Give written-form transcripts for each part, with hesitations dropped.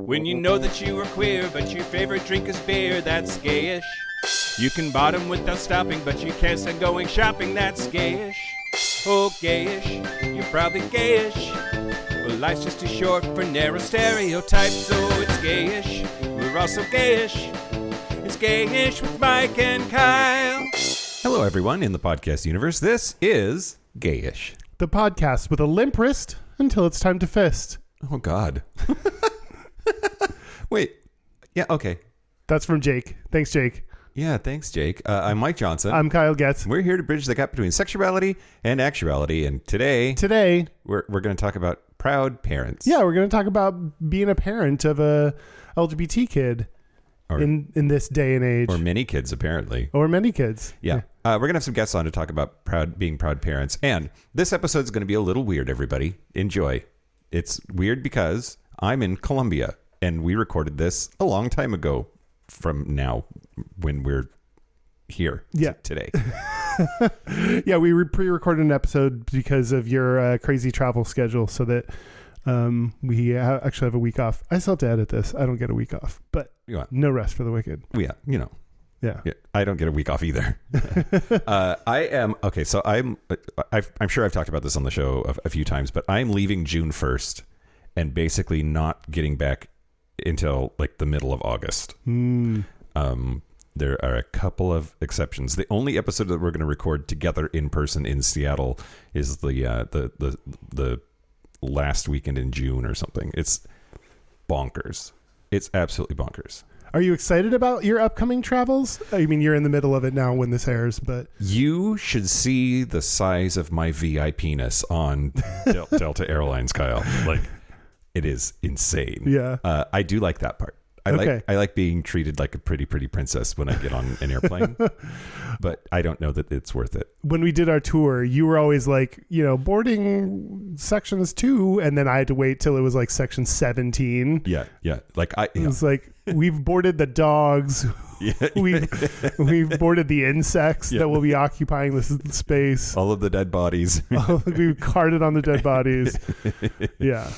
When you know that you are queer, but your favorite drink is beer, that's gayish. You can bottom without stopping, but you can't stand going shopping, that's gayish. Oh, gayish, you're probably gayish. Well, life's just too short for narrow stereotypes, so it's gayish. We're also gayish. It's Gayish with Mike and Kyle. Hello, everyone in the podcast universe. This is Gayish, the podcast with a limp wrist until it's time to fist. Oh, God. Wait. Yeah, okay. That's from Jake. Thanks, Jake. Yeah, thanks, Jake. I'm Mike Johnson. I'm Kyle Getz. We're here to bridge the gap between sexuality and actuality. And today we're going to talk about proud parents. Yeah, we're going to talk about being a parent of a LGBT kid in this day and age. Or many kids, apparently. Or many kids. Yeah. We're going to have some guests on to talk about being proud parents. And this episode is going to be a little weird, everybody. Enjoy. It's weird because I'm in Colombia, and we recorded this a long time ago from now when we're here today. Yeah, we pre-recorded an episode because of your crazy travel schedule so that we actually have a week off. I still have to edit this. I don't get a week off, but no rest for the wicked. Yeah, you know. Yeah, I don't get a week off either. I'm sure I've talked about this on the show a few times, but I'm leaving June 1st and basically not getting back until like the middle of August. There are a couple of exceptions. The only episode that we're going to record together in person in Seattle is the last weekend in June or something. It's bonkers. It's absolutely bonkers. Are you excited about your upcoming travels? I mean, you're in the middle of it now when this airs, but... You should see the size of my VIP-ness on Delta Airlines, Kyle. Like, it is insane. Yeah. I do like that part. I like being treated like a pretty princess when I get on an airplane, but I don't know that it's worth it. When we did our tour, you were always like, boarding sections 2, and then I had to wait till it was like section 17. Yeah. It was like, we've boarded the dogs. Yeah. We've boarded the insects that will be occupying this space. All of the dead bodies. We've carted on the dead bodies. Yeah.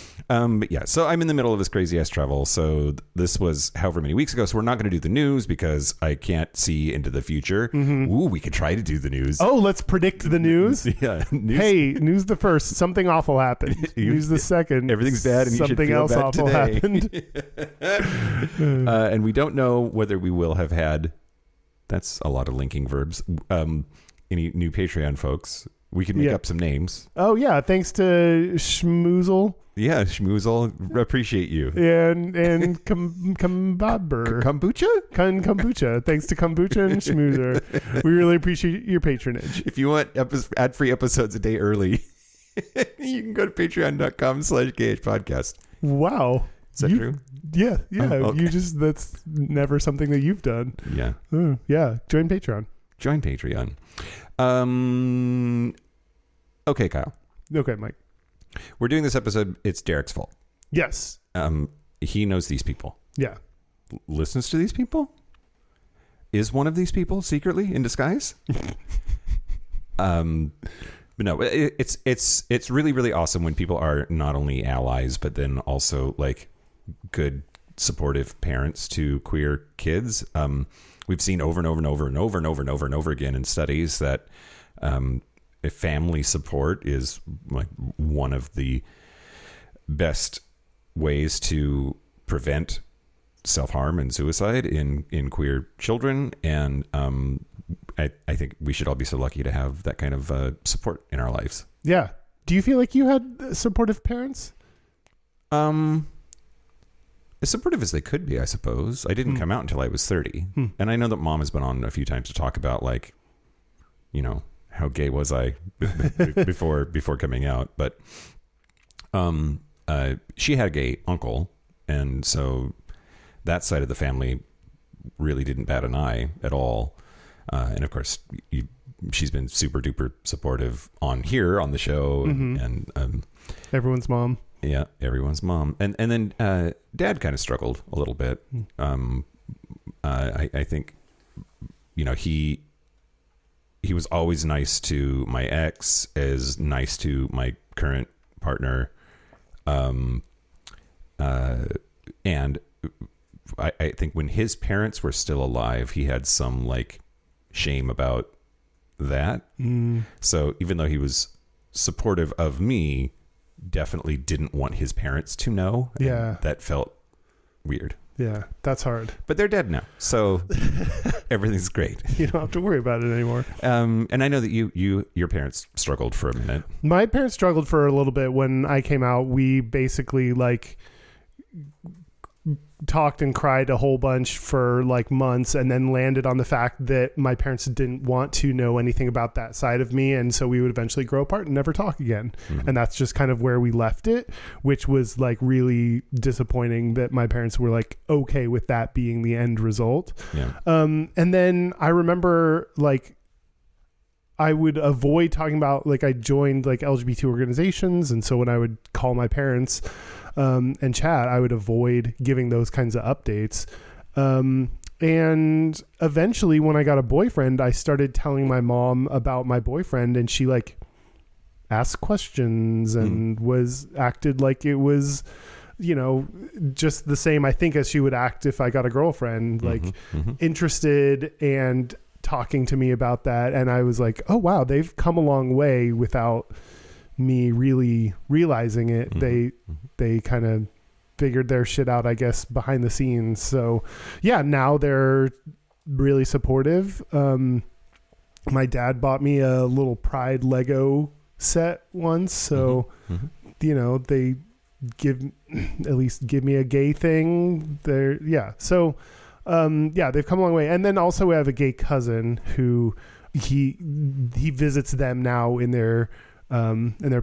So I'm in the middle of this crazy ass travel. So this was however many weeks ago. So we're not going to do the news because I can't see into the future. Mm-hmm. Ooh, we could try to do the news. Oh, let's predict the news. Yeah. Hey, news the first. Something awful happened. News the second. Everything's bad, and something else awful happened. And we don't know whether we will have had. That's a lot of linking verbs. Any new Patreon folks? We could make up some names. Oh yeah, thanks to Schmoozle. Yeah, Schmoozle, appreciate you. And Kombucha? Kombucha. Thanks to Kombucha and Schmoozer. We really appreciate your patronage. If you want ad-free episodes a day early, you can go to patreon.com/Gayish podcast. Wow. Is that true? Yeah. Oh, okay. That's never something that you've done. Yeah. Yeah. Join Patreon. Okay, Kyle. Okay, Mike. We're doing this episode. It's Derek's fault. Yes. He knows these people. Yeah. Listens to these people. Is one of these people secretly in disguise? But no, it's really, really awesome when people are not only allies, but then also like good, supportive parents to queer kids. We've seen over and over and over and over and over and over and over again in studies that family support is like one of the best ways to prevent self-harm and suicide in queer children. And I think we should all be so lucky to have that kind of support in our lives. Yeah. Do you feel like you had supportive parents? As supportive as they could be, I suppose. I didn't come out until I was 30. And I know that Mom has been on a few times to talk about, like, how gay was I before coming out. But she had a gay uncle. And so that side of the family really didn't bat an eye at all. And, of course, she's been super duper supportive on the show. Mm-hmm. And everyone's mom. Yeah, everyone's mom. And then Dad kind of struggled a little bit. I think, he was always nice to my ex, as nice to my current partner. And I think when his parents were still alive, he had some like shame about that. So even though he was supportive of me, definitely didn't want his parents to know. Yeah. That felt weird. Yeah, that's hard. But they're dead now, so everything's great. You don't have to worry about it anymore. And I know that your parents struggled for a minute. My parents struggled for a little bit when I came out. We basically like talked and cried a whole bunch for like months, and then landed on the fact that my parents didn't want to know anything about that side of me, and so we would eventually grow apart and never talk again. And that's just kind of where we left it, which was like really disappointing that my parents were like okay with that being the end result. And then I remember like I would avoid talking about, like, I joined like LGBT organizations, and so when I would call my parents and chat, I would avoid giving those kinds of updates. And eventually when I got a boyfriend, I started telling my mom about my boyfriend, and she like asked questions and was acted like it was, you know, just the same, I think, as she would act if I got a girlfriend, like interested and talking to me about that. And I was like, oh wow, they've come a long way without me really realizing it. They kind of figured their shit out, I guess, behind the scenes. So yeah, now they're really supportive. My dad bought me a little Pride Lego set once, so you know, they at least give me a gay thing there. Yeah, so yeah, they've come a long way. And then also we have a gay cousin who he visits them now in their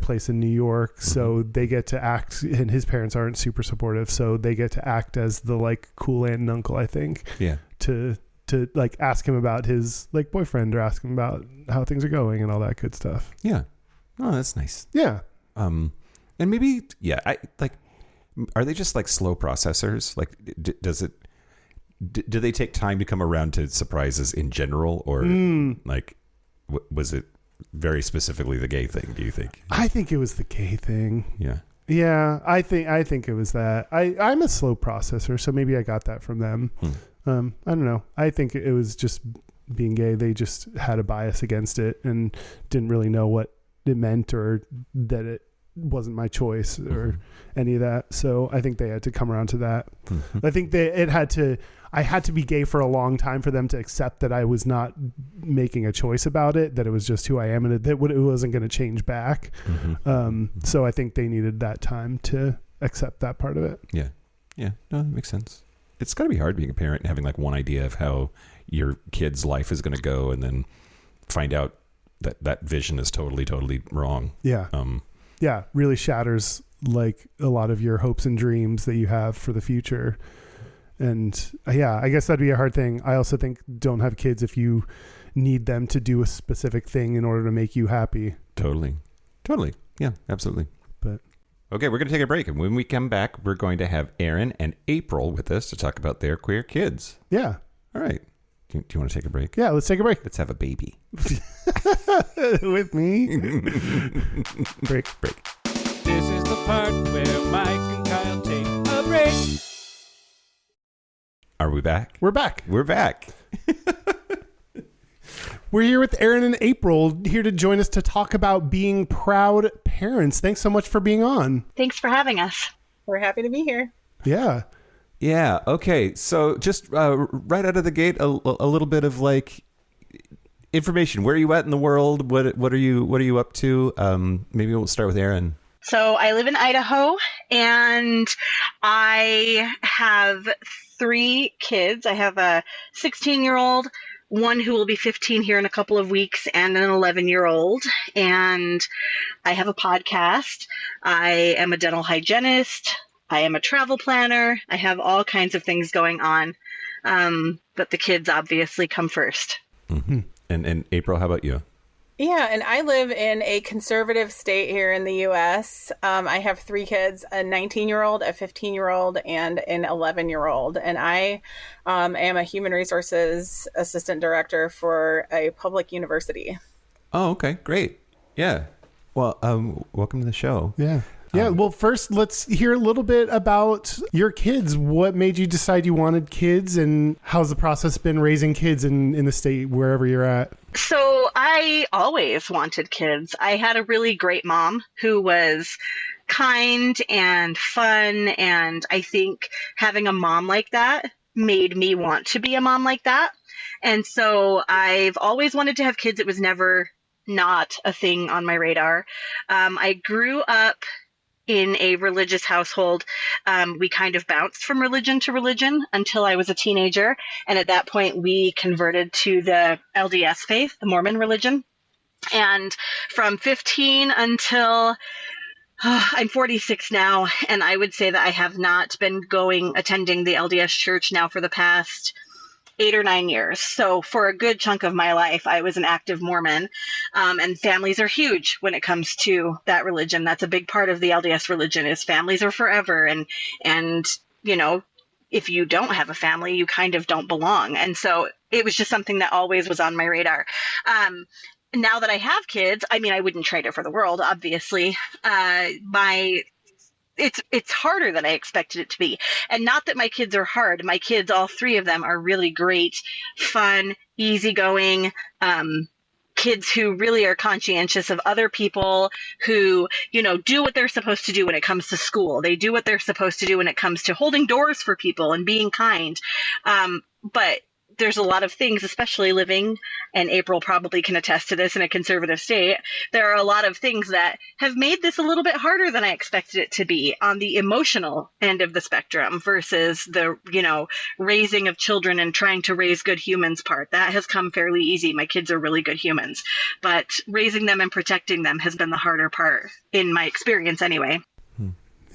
place in New York. So they get to act, and his parents aren't super supportive, so they get to act as the like cool aunt and uncle, I think. Yeah. To like ask him about his like boyfriend, or ask him about how things are going and all that good stuff. Yeah. Oh, that's nice. Yeah. And maybe, yeah, I like, are they just like slow processors? Like, do they take time to come around to surprises in general, or like, was it very specifically the gay thing, do you think? I think it was the gay thing. Yeah. Yeah, I think it was that. I'm a slow processor, so maybe I got that from them. I don't know. I think it was just being gay. They just had a bias against it and didn't really know what it meant, or that it wasn't my choice, or any of that. So I think they had to come around to that. I think I had to be gay for a long time for them to accept that I was not making a choice about it, that it was just who I am, and that it wasn't going to change back. So I think they needed that time to accept that part of it. Yeah. Yeah. No, that makes sense. It's got to be hard being a parent and having like one idea of how your kid's life is going to go, and then find out that vision is totally wrong. Yeah. Yeah. Really shatters like a lot of your hopes and dreams that you have for the future. And yeah, I guess that'd be a hard thing. I also think don't have kids if you need them to do a specific thing in order to make you happy. Totally. Yeah, absolutely. But okay, we're going to take a break. And when we come back, we're going to have Erin and April with us to talk about their queer kids. Yeah. All right. Do you want to take a break? Yeah, let's take a break. Let's have a baby. With me. Break. This is the part where Mike and Kyle take a break. Are we back? We're back. We're back. We're here with Erin and April, here to join us to talk about being proud parents. Thanks so much for being on. Thanks for having us. We're happy to be here. Yeah. Yeah. Okay. So just right out of the gate, a little bit of like information. Where are you at in the world? What are you up to? Maybe we'll start with Erin. So I live in Idaho, and I have 3 kids. I have a 16-year-old, one who will be 15 here in a couple of weeks, and an 11-year-old. And I have a podcast. I am a dental hygienist. I am a travel planner. I have all kinds of things going on. But the kids obviously come first. And April, how about you? Yeah, and I live in a conservative state here in the U.S. I have 3 kids, a 19-year-old, a 15-year-old, and an 11-year-old. And I am a human resources assistant director for a public university. Oh, okay. Great. Yeah. Well, welcome to the show. Yeah. Yeah. Well, first, let's hear a little bit about your kids. What made you decide you wanted kids, and how's the process been raising kids in the state, wherever you're at? So I always wanted kids. I had a really great mom who was kind and fun. And I think having a mom like that made me want to be a mom like that. And so I've always wanted to have kids. It was never not a thing on my radar. I grew up in a religious household. We kind of bounced from religion to religion until I was a teenager. And at that point, we converted to the LDS faith, the Mormon religion. And from 15 until I'm 46 now, and I would say that I have not been attending the LDS church now for the past 8 or 9 years. So for a good chunk of my life, I was an active Mormon. And families are huge when it comes to that religion. That's a big part of the LDS religion is families are forever. And you know, if you don't have a family, you kind of don't belong. And so it was just something that always was on my radar. Now that I have kids, I mean, I wouldn't trade it for the world, obviously. It's harder than I expected it to be. And not that my kids are hard. My kids, all 3 of them, are really great, fun, easygoing, kids who really are conscientious of other people, who, you know, do what they're supposed to do when it comes to school. They do what they're supposed to do when it comes to holding doors for people and being kind. But there's a lot of things, especially living, and April probably can attest to this, in a conservative state. There are a lot of things that have made this a little bit harder than I expected it to be on the emotional end of the spectrum versus the, you know, raising of children and trying to raise good humans part. That has come fairly easy. My kids are really good humans, but raising them and protecting them has been the harder part in my experience anyway.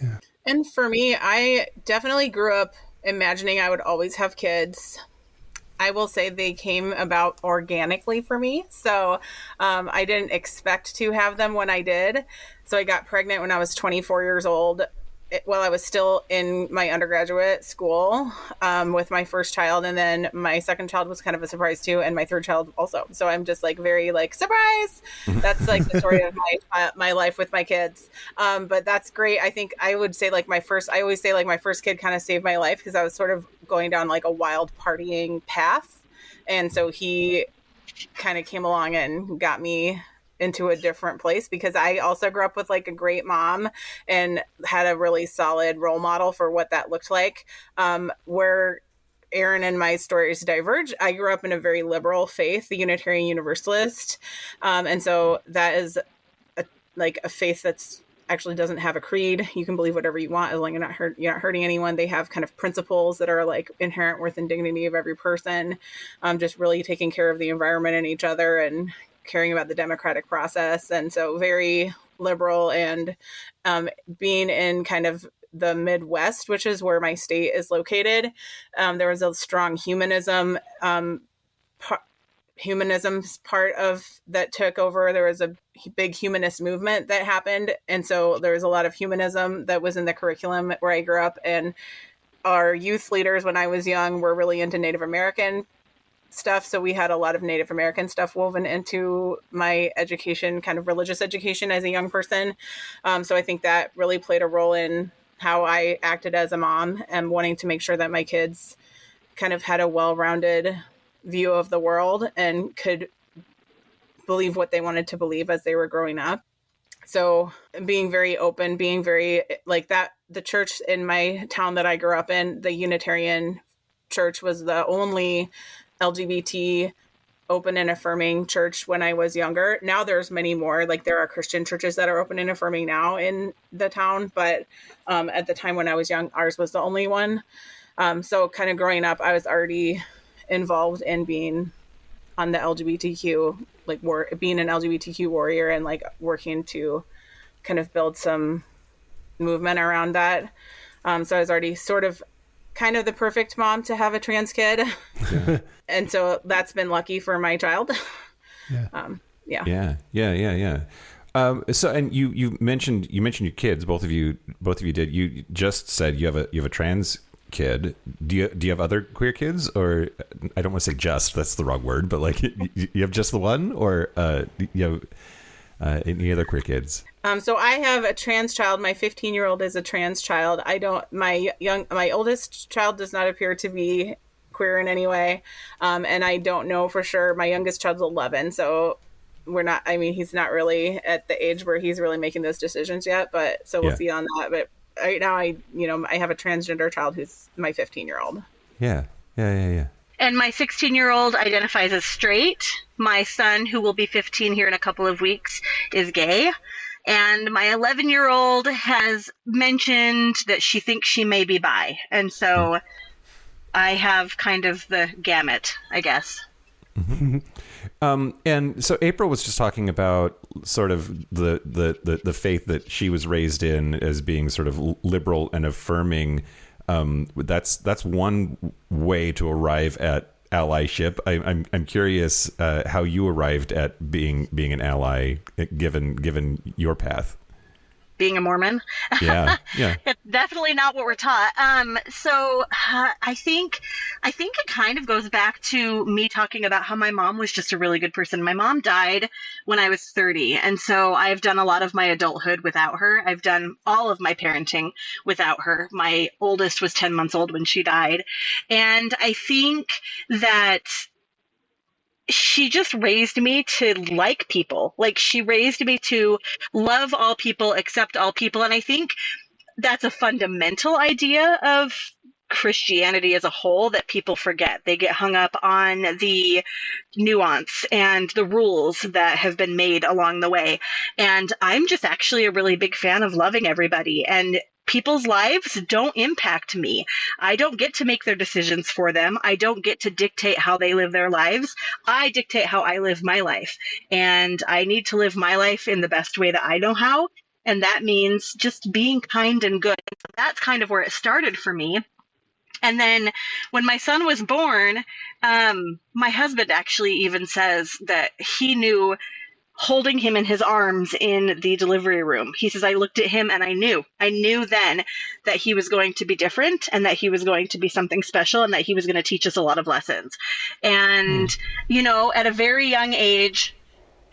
Yeah. And for me, I definitely grew up imagining I would always have kids. I will say they came about organically for me. So I didn't expect to have them when I did. So I got pregnant when I was 24 years old, while I was still in my undergraduate school with my first child. And then my second child was kind of a surprise too. And my third child also. So I'm just like very like, surprise. That's like the story of my life with my kids. But that's great. I think I would say like I always say like my first kid kind of saved my life because I was sort of going down like a wild partying path. And so he kind of came along and got me into a different place, because I also grew up with like a great mom and had a really solid role model for what that looked like. Where Erin and my stories diverge, I grew up in a very liberal faith, the Unitarian Universalist. And so that is a faith that's actually doesn't have a creed. You can believe whatever you want as long as you're not hurting anyone. They have kind of principles that are like inherent worth and dignity of every person, just really taking care of the environment and each other and caring about the democratic process. And so very liberal. And being in kind of the Midwest, which is where my state is located, there was a strong humanism part of that took over. There was a big humanist movement that happened. And so there was a lot of humanism that was in the curriculum where I grew up. And our youth leaders when I was young were really into Native American stuff. So we had a lot of Native American stuff woven into my education, kind of religious education as a young person. So I think that really played a role in how I acted as a mom and wanting to make sure that my kids kind of had a well-rounded view of the world and could believe what they wanted to believe as they were growing up. So being very open, being very like that, the church in my town that I grew up in, the Unitarian church, was the only LGBT open and affirming church when I was younger. Now there's many more, like there are Christian churches that are open and affirming now in the town. But at the time when I was young, ours was the only one. So kind of growing up, I was already involved in being on the LGBTQ, like being an LGBTQ warrior and like working to kind of build some movement around that. So I was already sort of kind of the perfect mom to have a trans kid. Yeah. And so that's been lucky for my child. Yeah. Yeah. So, and you mentioned your kids, both of you did. You just said you have a trans kid. Do you have other queer kids? Or I don't want to say just, that's the wrong word, but like you have just the one, or you Any other queer kids? So I have a trans child. My 15-year-old is a trans child. My oldest child does not appear to be queer in any way. And I don't know for sure. My youngest child's 11. So he's not really at the age where he's really making those decisions yet, but so we'll see on that. But right now I have a transgender child who's my 15-year-old. Yeah. And my 16-year-old identifies as straight. My son, who will be 15 here in a couple of weeks, is gay. And my 11-year-old has mentioned that she thinks she may be bi. And so I have kind of the gamut, I guess. And so April was just talking about sort of the faith that she was raised in as being sort of liberal and affirming. That's one way to arrive at allyship. I'm curious how you arrived at being an ally, given your path. Being a Mormon. Yeah. It's definitely not what we're taught. So I think it kind of goes back to me talking about how my mom was just a really good person. My mom died when I was 30, and so I've done a lot of my adulthood without her. I've done all of my parenting without her. My oldest was 10 months old when she died, and I think that she just raised me to like people. Like, she raised me to love all people, accept all people. And I think that's a fundamental idea of Christianity as a whole that people forget. They get hung up on the nuance and the rules that have been made along the way. And I'm just actually a really big fan of loving everybody. And people's lives don't impact me. I don't get to make their decisions for them. I don't get to dictate how they live their lives. I dictate how I live my life. And I need to live my life in the best way that I know how. And that means just being kind and good. And so that's kind of where it started for me. And then when my son was born, my husband actually even says that he knew holding him in his arms in the delivery room. He says, I looked at him and I knew then that he was going to be different and that he was going to be something special and that he was going to teach us a lot of lessons. And, at a very young age,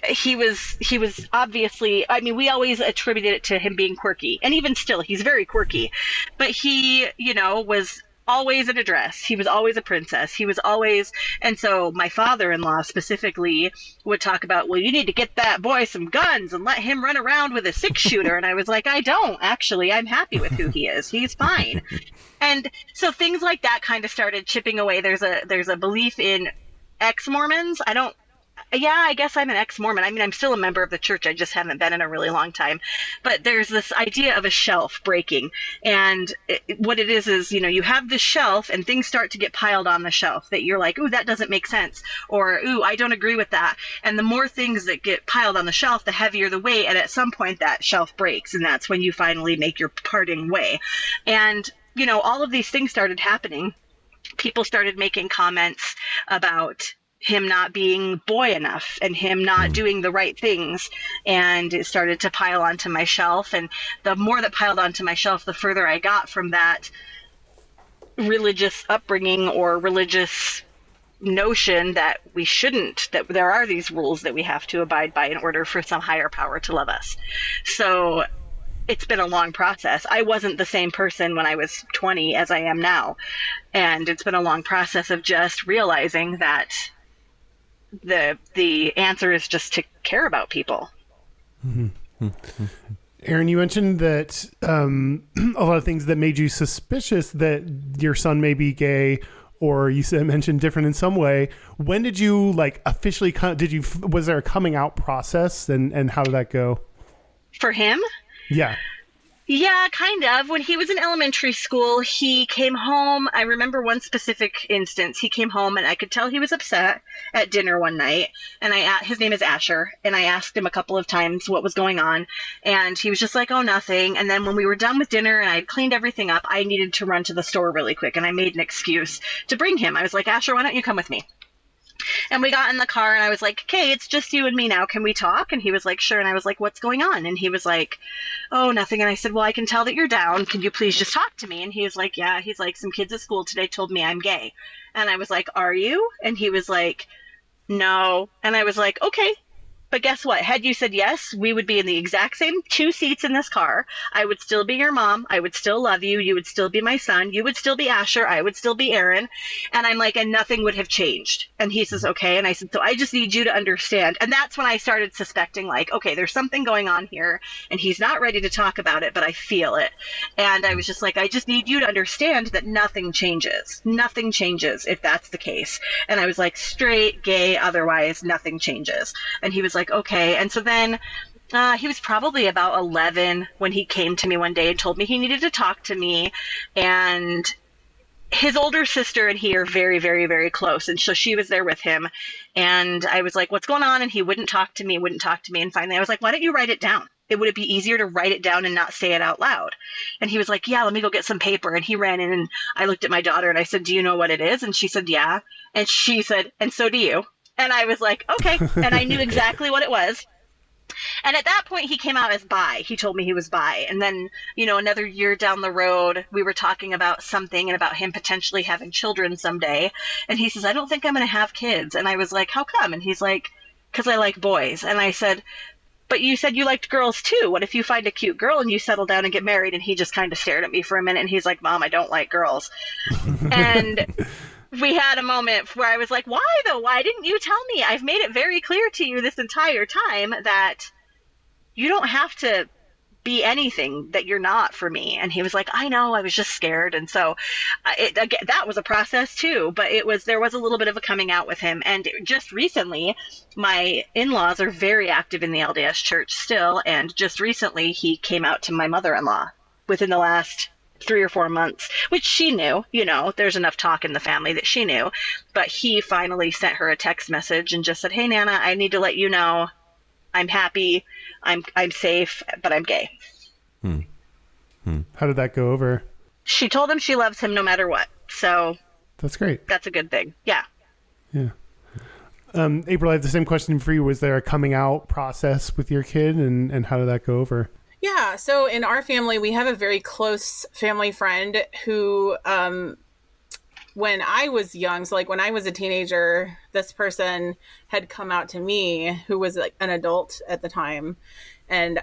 he was obviously, we always attributed it to him being quirky. And even still, he's very quirky. But he, was always in a dress. He was always a princess. He was always, and so my father-in-law specifically would talk about, well, you need to get that boy some guns and let him run around with a 6-shooter. And I was like, I don't actually. I'm happy with who he is. He's fine. And so things like that kind of started chipping away. There's a belief in ex-Mormons. I guess I'm an ex-Mormon. I'm still a member of the church. I just haven't been in a really long time. But there's this idea of a shelf breaking. And what it is, you have this shelf and things start to get piled on the shelf that you're like, ooh, that doesn't make sense. Or, ooh, I don't agree with that. And the more things that get piled on the shelf, the heavier the weight. And at some point that shelf breaks. And that's when you finally make your parting way. And, all of these things started happening. People started making comments about him not being boy enough and him not doing the right things, and it started to pile onto my shelf. And the more that piled onto my shelf, the further I got from that religious upbringing or religious notion that we shouldn't, that there are these rules that we have to abide by in order for some higher power to love us. So it's been a long process. I wasn't the same person when I was 20 as I am now. And it's been a long process of just realizing that the answer is just to care about people. Erin, you mentioned that a lot of things that made you suspicious that your son may be gay, or you mentioned different in some way. When did you officially was there a coming out process, and how did that go for him? Yeah, kind of. When he was in elementary school, he came home. I remember one specific instance. He came home and I could tell he was upset at dinner one night. And his name is Asher. And I asked him a couple of times what was going on. And he was just like, oh, nothing. And then when we were done with dinner and I had cleaned everything up, I needed to run to the store really quick. And I made an excuse to bring him. I was like, Asher, why don't you come with me? And we got in the car and I was like, okay, it's just you and me now. Can we talk? And he was like, sure. And I was like, what's going on? And he was like, oh, nothing. And I said, well, I can tell that you're down. Can you please just talk to me? And he was like, yeah. He's like, some kids at school today told me I'm gay. And I was like, are you? And he was like, no. And I was like, okay. But guess what? Had you said yes, we would be in the exact same 2 seats in this car. I would still be your mom. I would still love you. You would still be my son. You would still be Asher. I would still be Erin. And I'm like, and nothing would have changed. And he says, okay. And I said, so I just need you to understand. And that's when I started suspecting, like, okay, there's something going on here. And he's not ready to talk about it, but I feel it. And I was just like, I just need you to understand that nothing changes. Nothing changes if that's the case. And I was like, straight, gay, otherwise, nothing changes. And he was like, okay. And so then he was probably about 11 when he came to me one day and told me he needed to talk to me. And his older sister and he are very, very, very close. And so she was there with him. And I was like, what's going on? And he wouldn't talk to me. And finally I was like, why don't you write it down? It would be easier to write it down and not say it out loud. And he was like, yeah, let me go get some paper. And he ran in and I looked at my daughter and I said, do you know what it is? And she said, yeah. And she said, and so do you. And I was like, okay. And I knew exactly what it was. And at that point, he came out as bi. He told me he was bi. And then, another year down the road, we were talking about something and about him potentially having children someday. And he says, I don't think I'm going to have kids. And I was like, how come? And he's like, because I like boys. And I said, but you said you liked girls too. What if you find a cute girl and you settle down and get married? And he just kind of stared at me for a minute. And he's like, Mom, I don't like girls. And we had a moment where I was like, why though? Why didn't you tell me? I've made it very clear to you this entire time that you don't have to be anything that you're not for me. And he was like, I know, I was just scared. And so that was a process too, but there was a little bit of a coming out with him. And just recently, my in-laws are very active in the LDS church still. And just recently he came out to my mother-in-law within the last 3 or 4 months, which she knew, there's enough talk in the family that she knew, but he finally sent her a text message and just said, hey, Nana, I need to let you know I'm happy. I'm safe, but I'm gay. How did that go over? She told him she loves him no matter what. So that's great. That's a good thing. Yeah. Yeah. April, I have the same question for you. Was there a coming out process with your kid and how did that go over? Yeah. So in our family, we have a very close family friend who, when I was young, so like when I was a teenager, this person had come out to me, who was like an adult at the time. And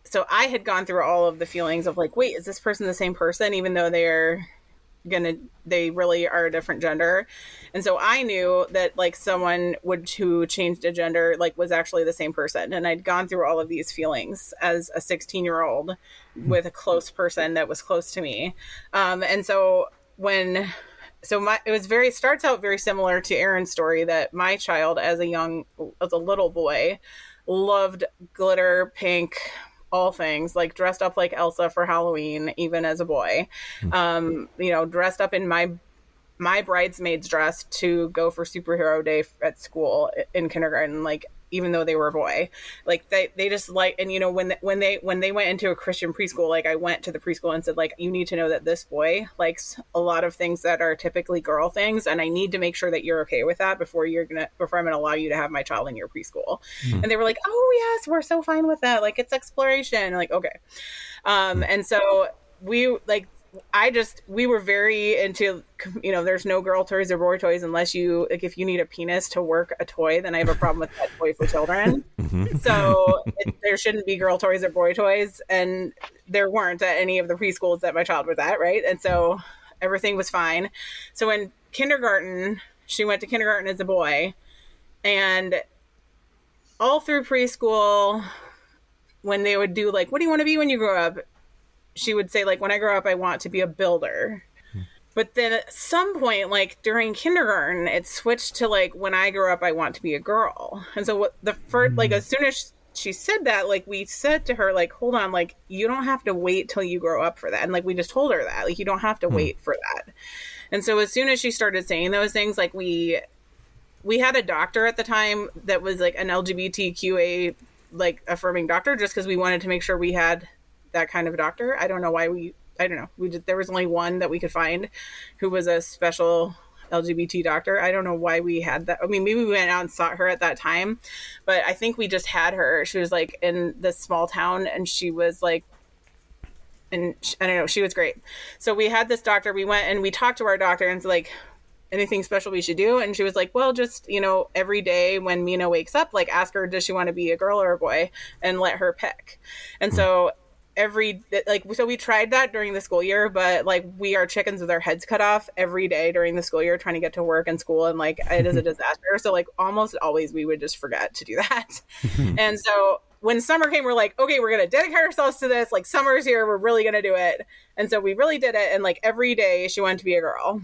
so I had gone through all of the feelings of like, wait, is this person the same person? Even though they really are a different gender. And so I knew that like someone who changed a gender, like was actually the same person. And I'd gone through all of these feelings as a 16-year-old with a close person that was close to me. And so it starts out very similar to Erin's story, that my child as a little boy loved glitter, pink, all things, like dressed up like Elsa for Halloween, even as a boy, dressed up in my bridesmaid's dress to go for superhero day at school in kindergarten, like even though they were a boy, like they just like, and when they went into a Christian preschool, like I went to the preschool and said, like, you need to know that this boy likes a lot of things that are typically girl things, and I need to make sure that you're okay with that before I'm gonna allow you to have my child in your preschool. And they were like, oh yes, we're so fine with that, like it's exploration, like okay. And so we were very into, there's no girl toys or boy toys unless if you need a penis to work a toy, then I have a problem with that toy for children. So there shouldn't be girl toys or boy toys. And there weren't at any of the preschools that my child was at. Right. And so everything was fine. So in kindergarten, she went to kindergarten as a boy, and all through preschool, when they would do like, what do you want to be when you grow up? She would say, like, when I grow up, I want to be a builder. But then at some point, like during kindergarten, it switched to like, when I grow up, I want to be a girl. And so as soon as she said that, like we said to her, like, hold on, like you don't have to wait till you grow up for that. And like, we just told her that, like, you don't have to wait for that. And so as soon as she started saying those things, like we had a doctor at the time that was like an LGBTQA, like affirming doctor, just because we wanted to make sure we had that kind of doctor. I don't know why there was only one that we could find who was a special LGBT doctor. I don't know why we had that. I mean, maybe we went out and sought her at that time, but I think we just had her. She was like in this small town, and she was like, and I don't know, she was great. So we had this doctor, we went and we talked to our doctor, and it's like, anything special we should do? And she was like, well, just, every day when Mina wakes up, like ask her, does she want to be a girl or a boy, and let her pick. And so so we tried that during the school year, but like we are chickens with our heads cut off every day during the school year trying to get to work and school, and like it is a disaster. So like almost always we would just forget to do that. And so when summer came, we're like, okay, we're gonna dedicate ourselves to this, like summer's here, we're really gonna do it. And so we really did it, and like every day she wanted to be a girl.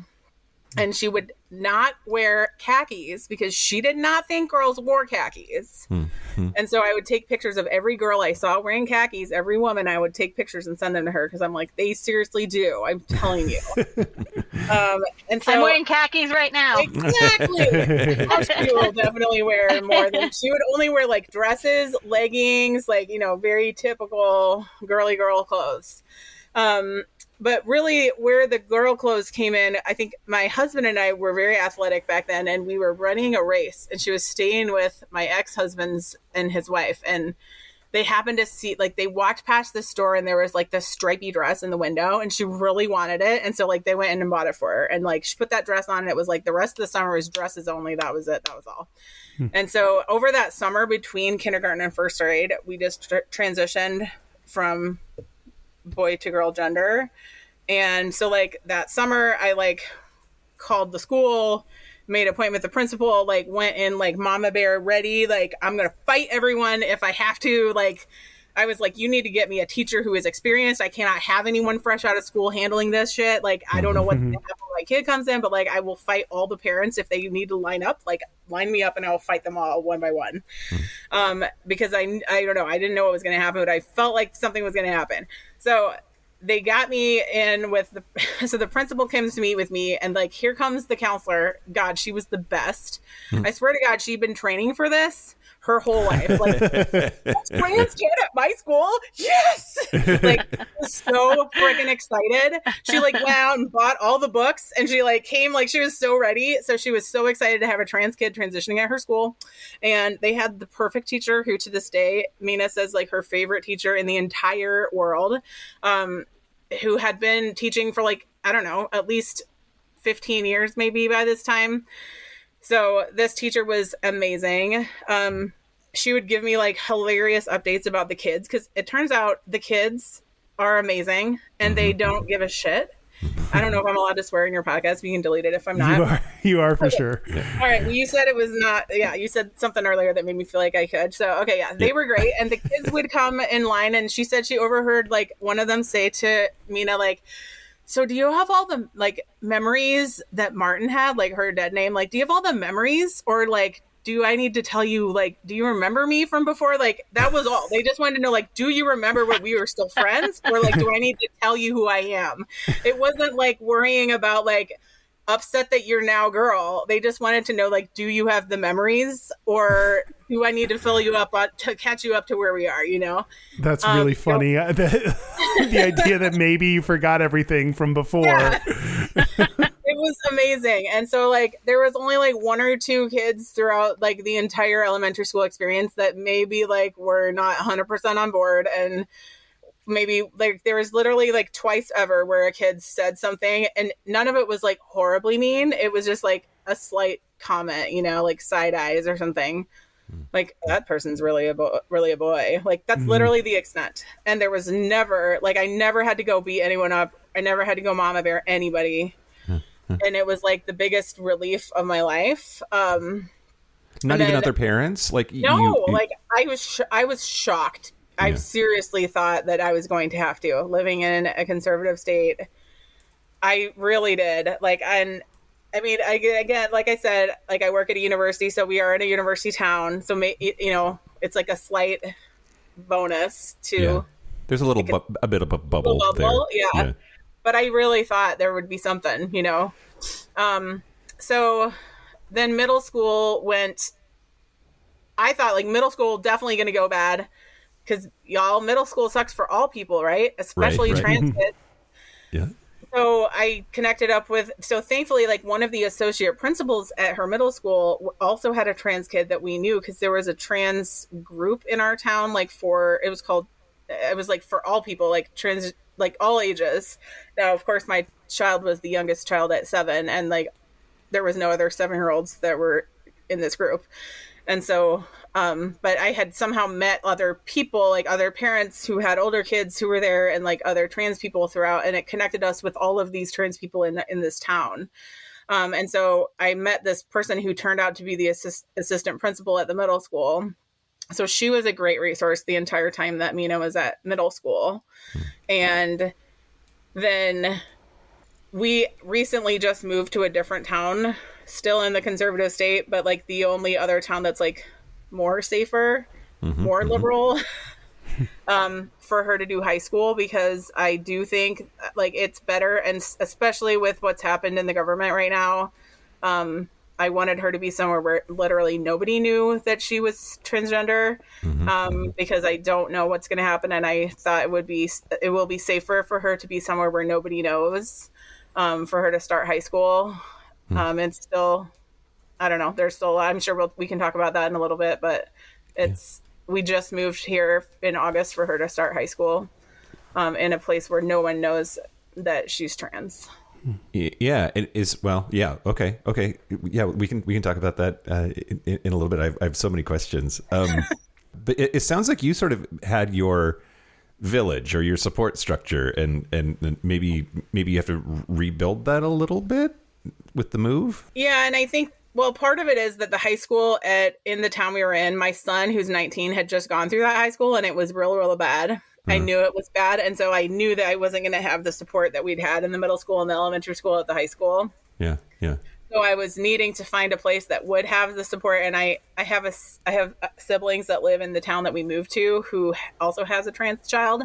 And she would not wear khakis because she did not think girls wore khakis. And so I would take pictures of every girl I saw wearing khakis, every woman. I would take pictures and send them to her because I'm like, they seriously do. I'm telling you. And so I'm wearing khakis right now. Exactly. She will definitely wear more than she would only wear like dresses, leggings, like, very typical girly girl clothes. But really where the girl clothes came in, I think my husband and I were very athletic back then, and we were running a race, and she was staying with my ex-husband's and his wife. And they happened to see, like, they walked past the store and there was like this stripy dress in the window, and she really wanted it. And so like they went in and bought it for her, and like she put that dress on, and it was like the rest of the summer was dresses only. That was it. That was all. And so over that summer between kindergarten and first grade, we just transitioned from boy to girl gender. And so like that summer I like called the school, made an appointment with the principal, like went in like mama bear ready, like I'm gonna fight everyone if I have to. Like I was like, you need to get me a teacher who is experienced. I cannot have anyone fresh out of school handling this shit. Like I don't know what's gonna happen when my kid comes in, but like I will fight all the parents if they need to line up, like line me up and I'll fight them all one by one. Because I don't know, I didn't know what was gonna happen, but I felt like something was gonna happen. So they got me in with so the principal comes to meet with me, and like, here comes the counselor. God, she was the best. I swear to God, she'd been training for this her whole life. Like, trans kid at my school? Yes! Like, was so freaking excited. She like went out and bought all the books, and she like came, like she was so ready. So she was so excited to have a trans kid transitioning at her school. And they had the perfect teacher who to this day, Mina says like her favorite teacher in the entire world, who had been teaching for like, I don't know, at least 15 years maybe by this time. So this teacher was amazing. She would give me like hilarious updates about the kids, because it turns out the kids are amazing and they don't give a shit. I don't know if I'm allowed to swear in your podcast. You can delete it if I'm not. You are for sure. All right. Well, you said it was not. Yeah, you said something earlier that made me feel like I could. So, okay, yeah, they were great. And the kids would come in line, and she said she overheard like one of them say to Mina, like, so do you have all the like memories that Martin had, like her dead name? Like, do you have all the memories, or like, do I need to tell you, like, do you remember me from before? Like, that was all. They just wanted to know, like, do you remember when we were still friends? Or like, do I need to tell you who I am? It wasn't like worrying about like upset that you're now girl. They just wanted to know, like, do you have the memories, or do I need to fill you up to catch you up to where we are, you know? That's really funny. The idea that maybe you forgot everything from before. Yeah. It was amazing. And so like there was only like one or two kids throughout like the entire elementary school experience that maybe like were not 100% on board, and maybe like there was literally like twice ever where a kid said something, and none of it was like horribly mean. It was just like a slight comment, you know, like side eyes or something. Like, that person's really a boy. Like, that's literally the extent. And there was never, like, I never had to go beat anyone up. I never had to go mama bear anybody. And it was like the biggest relief of my life. Not even other parents? Like, no, like I was shocked. Yeah. I seriously thought that I was going to have to, living in a conservative state. I really did. Like, and I mean, again, like I said, like I work at a university, so we are in a university town. So, you know, it's like a slight bonus to. Yeah. There's a little, a bit of a bubble there. Yeah. But I really thought there would be something, you know. So then middle school went. I thought like middle school definitely going to go bad, because y'all, middle school sucks for all people, right? Especially trans kids. Yeah. So I connected up with, so thankfully, like one of the associate principals at her middle school also had a trans kid that we knew, because there was a trans group in our town, like it was like for all people, like trans, like all ages. Now, of course, my child was the youngest child at 7, and like there was no other 7-year-olds that were in this group. And so, but I had somehow met other people, like other parents who had older kids who were there, and like other trans people throughout, and it connected us with all of these trans people in this town. And so I met this person who turned out to be the assistant principal at the middle school. So she was a great resource the entire time that Mina was at middle school. And then we recently just moved to a different town, still in the conservative state, but like the only other town that's like more safer, more liberal, for her to do high school, because I do think like it's better. And especially with what's happened in the government right now, I wanted her to be somewhere where literally nobody knew that she was transgender, because I don't know what's going to happen. And I thought it will be safer for her to be somewhere where nobody knows, for her to start high school. And still, I don't know, there's still, I'm sure we can talk about that in a little bit, but we just moved here in August for her to start high school, in a place where no one knows that she's trans. Yeah, it is. Well, yeah. Okay. Yeah, we can talk about that in a little bit. I have so many questions. But it sounds like you sort of had your village or your support structure, and maybe you have to rebuild that a little bit with the move. Yeah, and I think, well, part of it is that the high school in the town we were in, my son, who's 19, had just gone through that high school, and it was real bad. I knew it was bad, and so I knew that I wasn't going to have the support that we'd had in the middle school and the elementary school at the high school. Yeah. So I was needing to find a place that would have the support, and I have siblings that live in the town that we moved to who also has a trans child,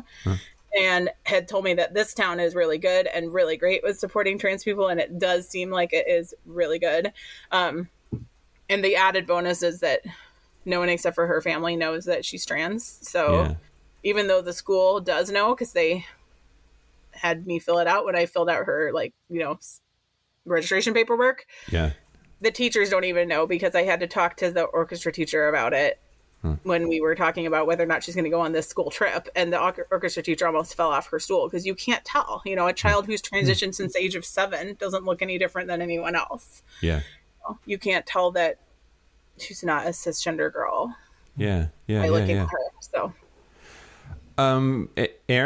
and had told me that this town is really good and really great with supporting trans people, and it does seem like it is really good. And the added bonus is that no one except for her family knows that she's trans. So even though the school does know, because they had me fill it out when I filled out her, like, registration paperwork. Yeah. The teachers don't even know, because I had to talk to the orchestra teacher about it when we were talking about whether or not she's going to go on this school trip. And the orchestra teacher almost fell off her stool, because you can't tell. A child who's transitioned since the age of 7 doesn't look any different than anyone else. Yeah. You can't tell that she's not a cisgender girl. Yeah. By looking at her. So. Erin,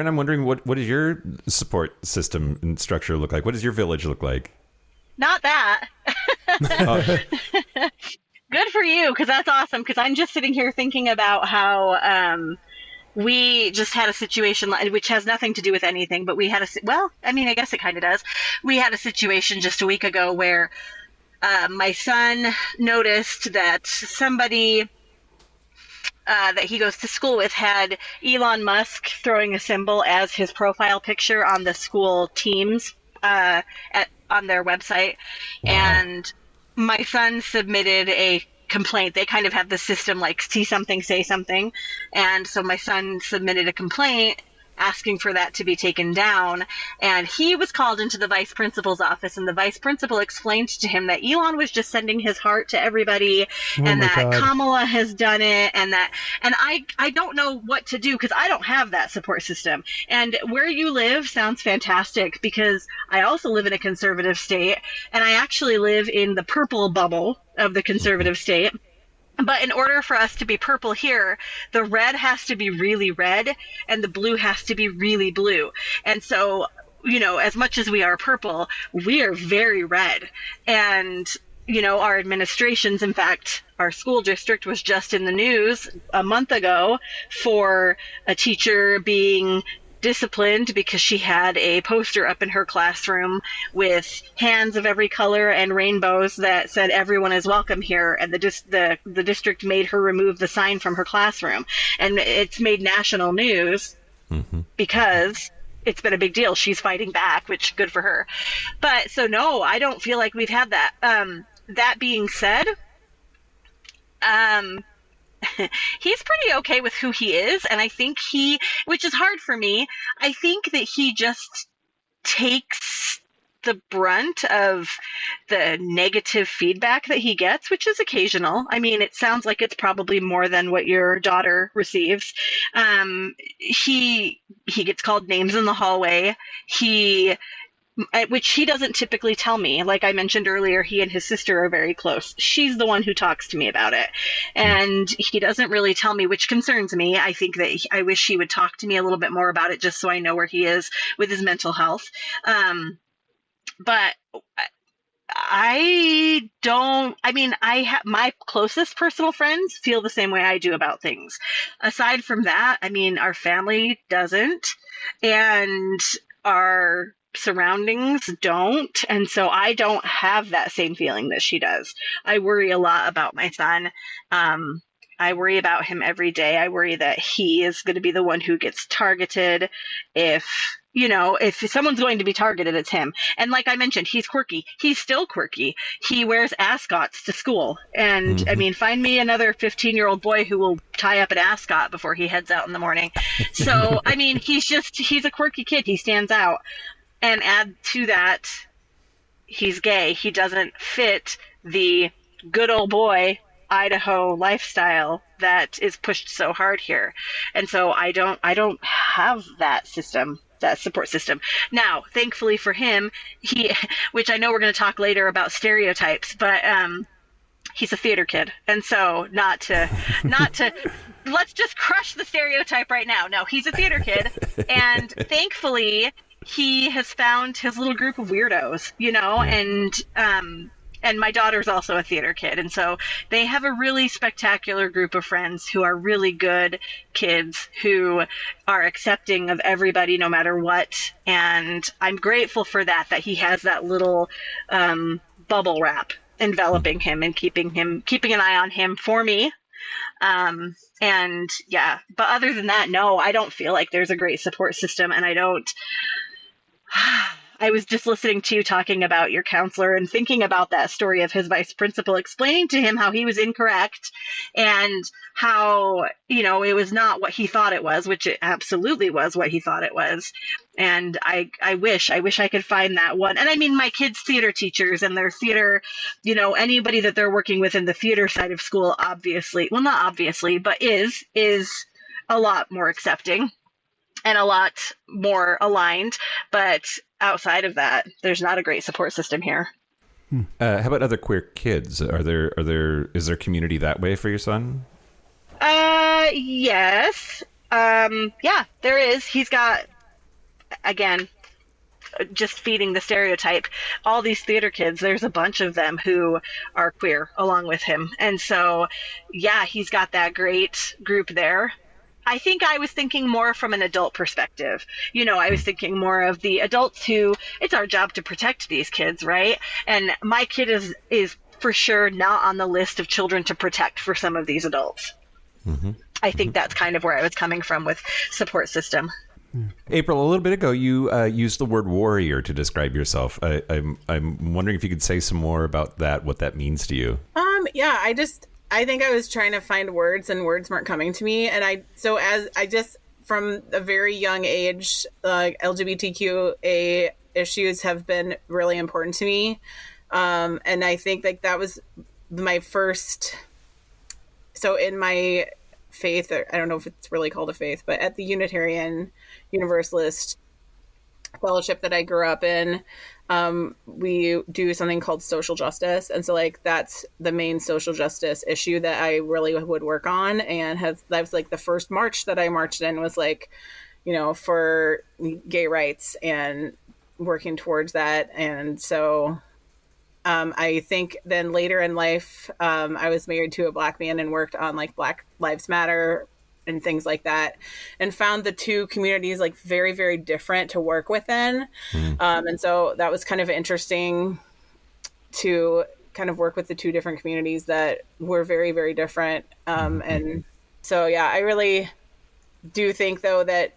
I'm wondering, what does your support system and structure look like? What does your village look like? Not that. Good for you, because that's awesome. Because I'm just sitting here thinking about how we just had a situation, which has nothing to do with anything, but we had I guess it kind of does. We had a situation just a week ago where my son noticed that somebody that he goes to school with had Elon Musk throwing a symbol as his profile picture on the school teams on their website. Wow. And my son submitted a complaint. They kind of have the system like see something, say something. And so my son submitted a complaint asking for that to be taken down. And he was called into the vice principal's office, and the vice principal explained to him that Elon was just sending his heart to everybody, and that God. Kamala has done it, and I don't know what to do, because I don't have that support system. And where you live sounds fantastic, because I also live in a conservative state, and I actually live in the purple bubble of the conservative state. But in order for us to be purple here, the red has to be really red and the blue has to be really blue. And so, as much as we are purple, we are very red. And, our administrations, in fact, our school district was just in the news a month ago for a teacher being disciplined because she had a poster up in her classroom with hands of every color and rainbows that said everyone is welcome here, and the district made her remove the sign from her classroom, and it's made national news because it's been a big deal. She's fighting back, which good for her. But so no, I don't feel like we've had that. That being said, he's pretty okay with who he is, and I think which is hard for me, I think that he just takes the brunt of the negative feedback that he gets, which is occasional. I mean, it sounds like it's probably more than what your daughter receives. He gets called names in the hallway. He which he doesn't typically tell me. Like I mentioned earlier, he and his sister are very close. She's the one who talks to me about it. And he doesn't really tell me, which concerns me. I think that I wish he would talk to me a little bit more about it just so I know where he is with his mental health. But my closest personal friends feel the same way I do about things. Aside from that, I mean, our family doesn't, and our surroundings don't. And so I don't have that same feeling that she does. I worry a lot about my son. I worry about him every day. I worry that he is going to be the one who gets targeted. If someone's going to be targeted, it's him. And like I mentioned, he's quirky. He's still quirky. He wears ascots to school. And I mean, find me another 15-year-old boy who will tie up an ascot before he heads out in the morning. So, I mean, he's a quirky kid. He stands out. And add to that, he's gay. He doesn't fit the good old boy Idaho lifestyle that is pushed so hard here. And so I don't have that support system. Now, thankfully for him, which I know we're going to talk later about stereotypes, but he's a theater kid. And so not to let's just crush the stereotype right now. No, he's a theater kid. And thankfully he has found his little group of weirdos, and my daughter's also a theater kid. And so they have a really spectacular group of friends who are really good kids who are accepting of everybody no matter what. And I'm grateful for that he has that little bubble wrap enveloping him and keeping an eye on him for me. And yeah, but other than that, no, I don't feel like there's a great support system. And I was just listening to you talking about your counselor and thinking about that story of his vice principal explaining to him how he was incorrect and how, it was not what he thought it was, which it absolutely was what he thought it was. And I wish I could find that one. And I mean, my kids' theater teachers and their theater, anybody that they're working with in the theater side of school, obviously, well, not obviously, but is a lot more accepting and a lot more aligned. But outside of that, there's not a great support system here. How about other queer kids? Is there community that way for your son? Yes. Yeah, there is. He's got, again, just feeding the stereotype, all these theater kids, there's a bunch of them who are queer along with him. And so, yeah, he's got that great group there. I think I was thinking more from an adult perspective. I was thinking more of the adults who, it's our job to protect these kids, right? And my kid is for sure not on the list of children to protect for some of these adults. Mm-hmm. I think that's kind of where I was coming from with support system. April, a little bit ago, you used the word warrior to describe yourself. I'm wondering if you could say some more about that, what that means to you. Yeah, I think I was trying to find words and words weren't coming to me. And from a very young age, LGBTQA issues have been really important to me. And I think that was my first, so in my faith, I don't know if it's really called a faith, but at the Unitarian Universalist fellowship that I grew up in, we do something called social justice. And so that's the main social justice issue that I really would work on. And that was the first march that I marched in was for gay rights and working towards that. And so I think then later in life, I was married to a Black man and worked on Black Lives Matter and things like that, and found the two communities very, very different to work within. And so that was kind of interesting to kind of work with the two different communities that were very, very different. And so, yeah, I really do think though that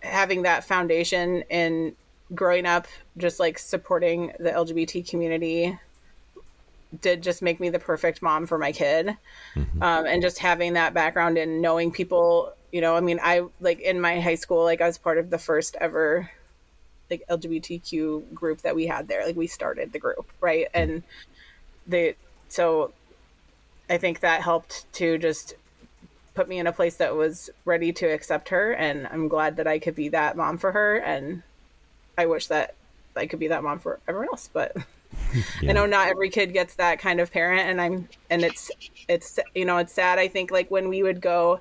having that foundation in growing up, just supporting the LGBT community did just make me the perfect mom for my kid. And just having that background and knowing people, I in my high school, I was part of the first ever LGBTQ group that we had there. We started the group, right? And so I think that helped to just put me in a place that was ready to accept her. And I'm glad that I could be that mom for her. And I wish that I could be that mom for everyone else, but Yeah. I know not every kid gets that kind of parent, and it's it's sad. I think like when we would go,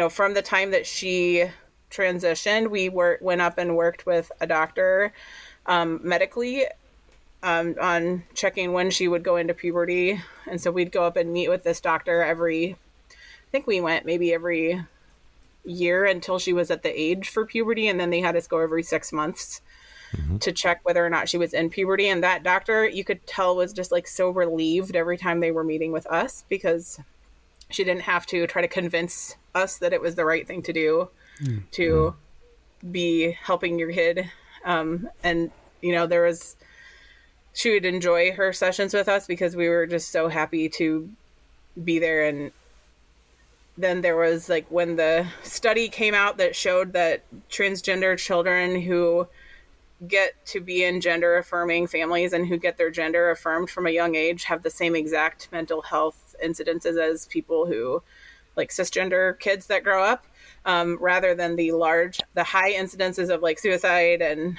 from the time that she transitioned, we went up and worked with a doctor medically on checking when she would go into puberty, and so we'd go up and meet with this doctor I think we went maybe every year until she was at the age for puberty, and then they had us go every 6 months to check whether or not she was in puberty. And that doctor, you could tell, was just like so relieved every time they were meeting with us, because she didn't have to try to convince us that it was the right thing to do to be helping your kid. And she would enjoy her sessions with us because we were just so happy to be there. And then there was like when the study came out that showed that transgender children who get to be in gender affirming families and who get their gender affirmed from a young age have the same exact mental health incidences as people who, like cisgender kids that grow up, rather than the high incidences of like suicide and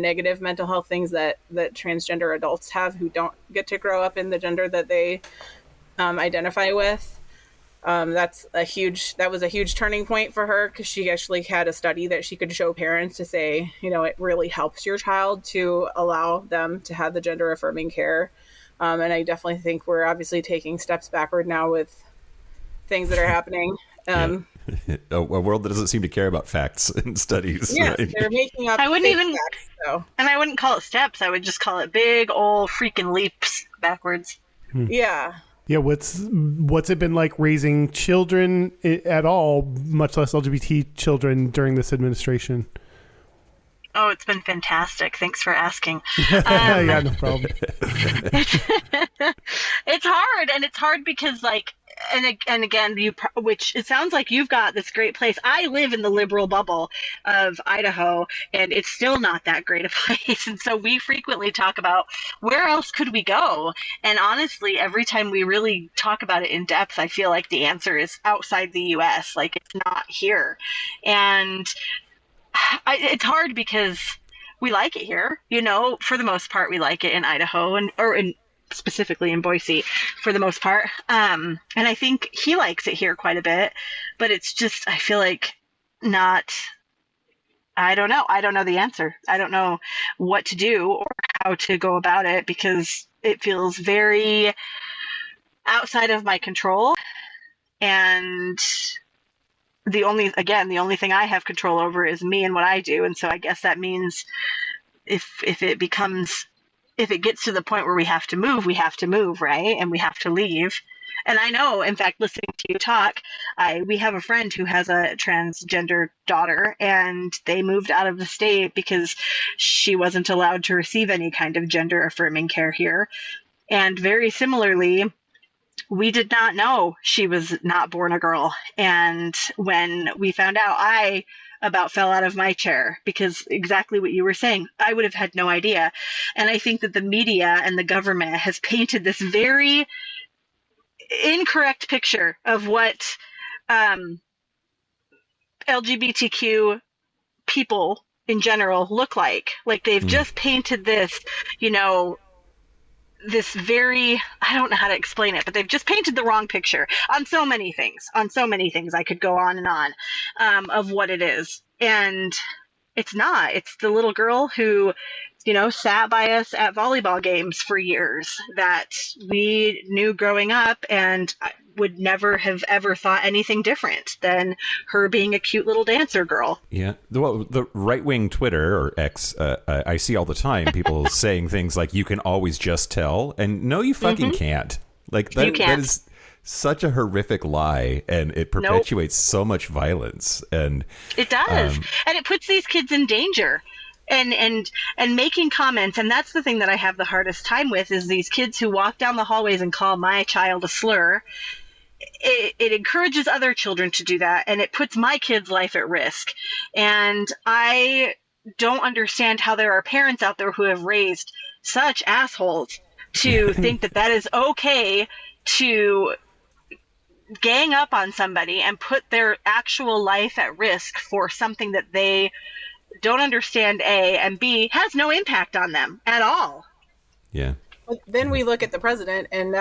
negative mental health things that transgender adults have who don't get to grow up in the gender that they identify with. That was a huge turning point for her, because she actually had a study that she could show parents to say, it really helps your child to allow them to have the gender affirming care. And I definitely think we're obviously taking steps backward now with things that are happening. A world that doesn't seem to care about facts and studies. Yes, right? they're making up. I wouldn't even, facts, so. and I wouldn't call it steps. I would just call it big old freaking leaps backwards. Yeah. Yeah, what's it been like raising children at all, much less LGBT children, during this administration? Oh, it's been fantastic. Thanks for asking. Yeah, no problem. It's hard, and it's hard because and again, which it sounds like you've got this great place. I live in the liberal bubble of Idaho, and it's still not that great a place. And so we frequently talk about where else could we go? And honestly, every time we really talk about it in depth, I feel like the answer is outside the U.S. Like, it's not here. And it's hard because we like it here. For the most part, we like it in Idaho or specifically in Boise for the most part. And I think he likes it here quite a bit, but it's just, I feel like I don't know. I don't know the answer. I don't know what to do or how to go about it, because it feels very outside of my control. And the only thing I have control over is me and what I do. And so I guess that means if it gets to the point where we have to move, right? And we have to leave. And I know, in fact, listening to you talk, we have a friend who has a transgender daughter, and they moved out of the state because she wasn't allowed to receive any kind of gender affirming care here. And very similarly, we did not know she was not born a girl. And when we found out, I about fell out of my chair, because exactly what you were saying, I would have had no idea. And I think that the media and the government has painted this very incorrect picture of what LGBTQ people in general look like. Like, they've just painted this, this very, I don't know how to explain it, but they've just painted the wrong picture on so many things. I could go on and on of what it is. And it's not. It's the little girl who, sat by us at volleyball games for years that we knew growing up, and I would never have ever thought anything different than her being a cute little dancer girl. Yeah. The right-wing Twitter, or X, I see all the time people saying things like, you can always just tell. And no, you fucking can't. Like, that is such a horrific lie, and it perpetuates so much violence. And it does. And it puts these kids in danger. And making comments, and that's the thing that I have the hardest time with, is these kids who walk down the hallways and call my child a slur. It encourages other children to do that, and it puts my kid's life at risk. And I don't understand how there are parents out there who have raised such assholes to think that is okay to gang up on somebody and put their actual life at risk for something that they don't understand A, and B, has no impact on them at all. Yeah. But then we look at the president, and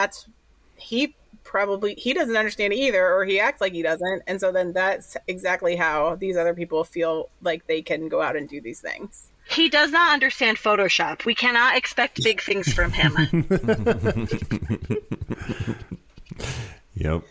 he doesn't understand it either, or he acts like he doesn't. And so then that's exactly how these other people feel like they can go out and do these things. He does not understand Photoshop. We cannot expect big things from him. Yep.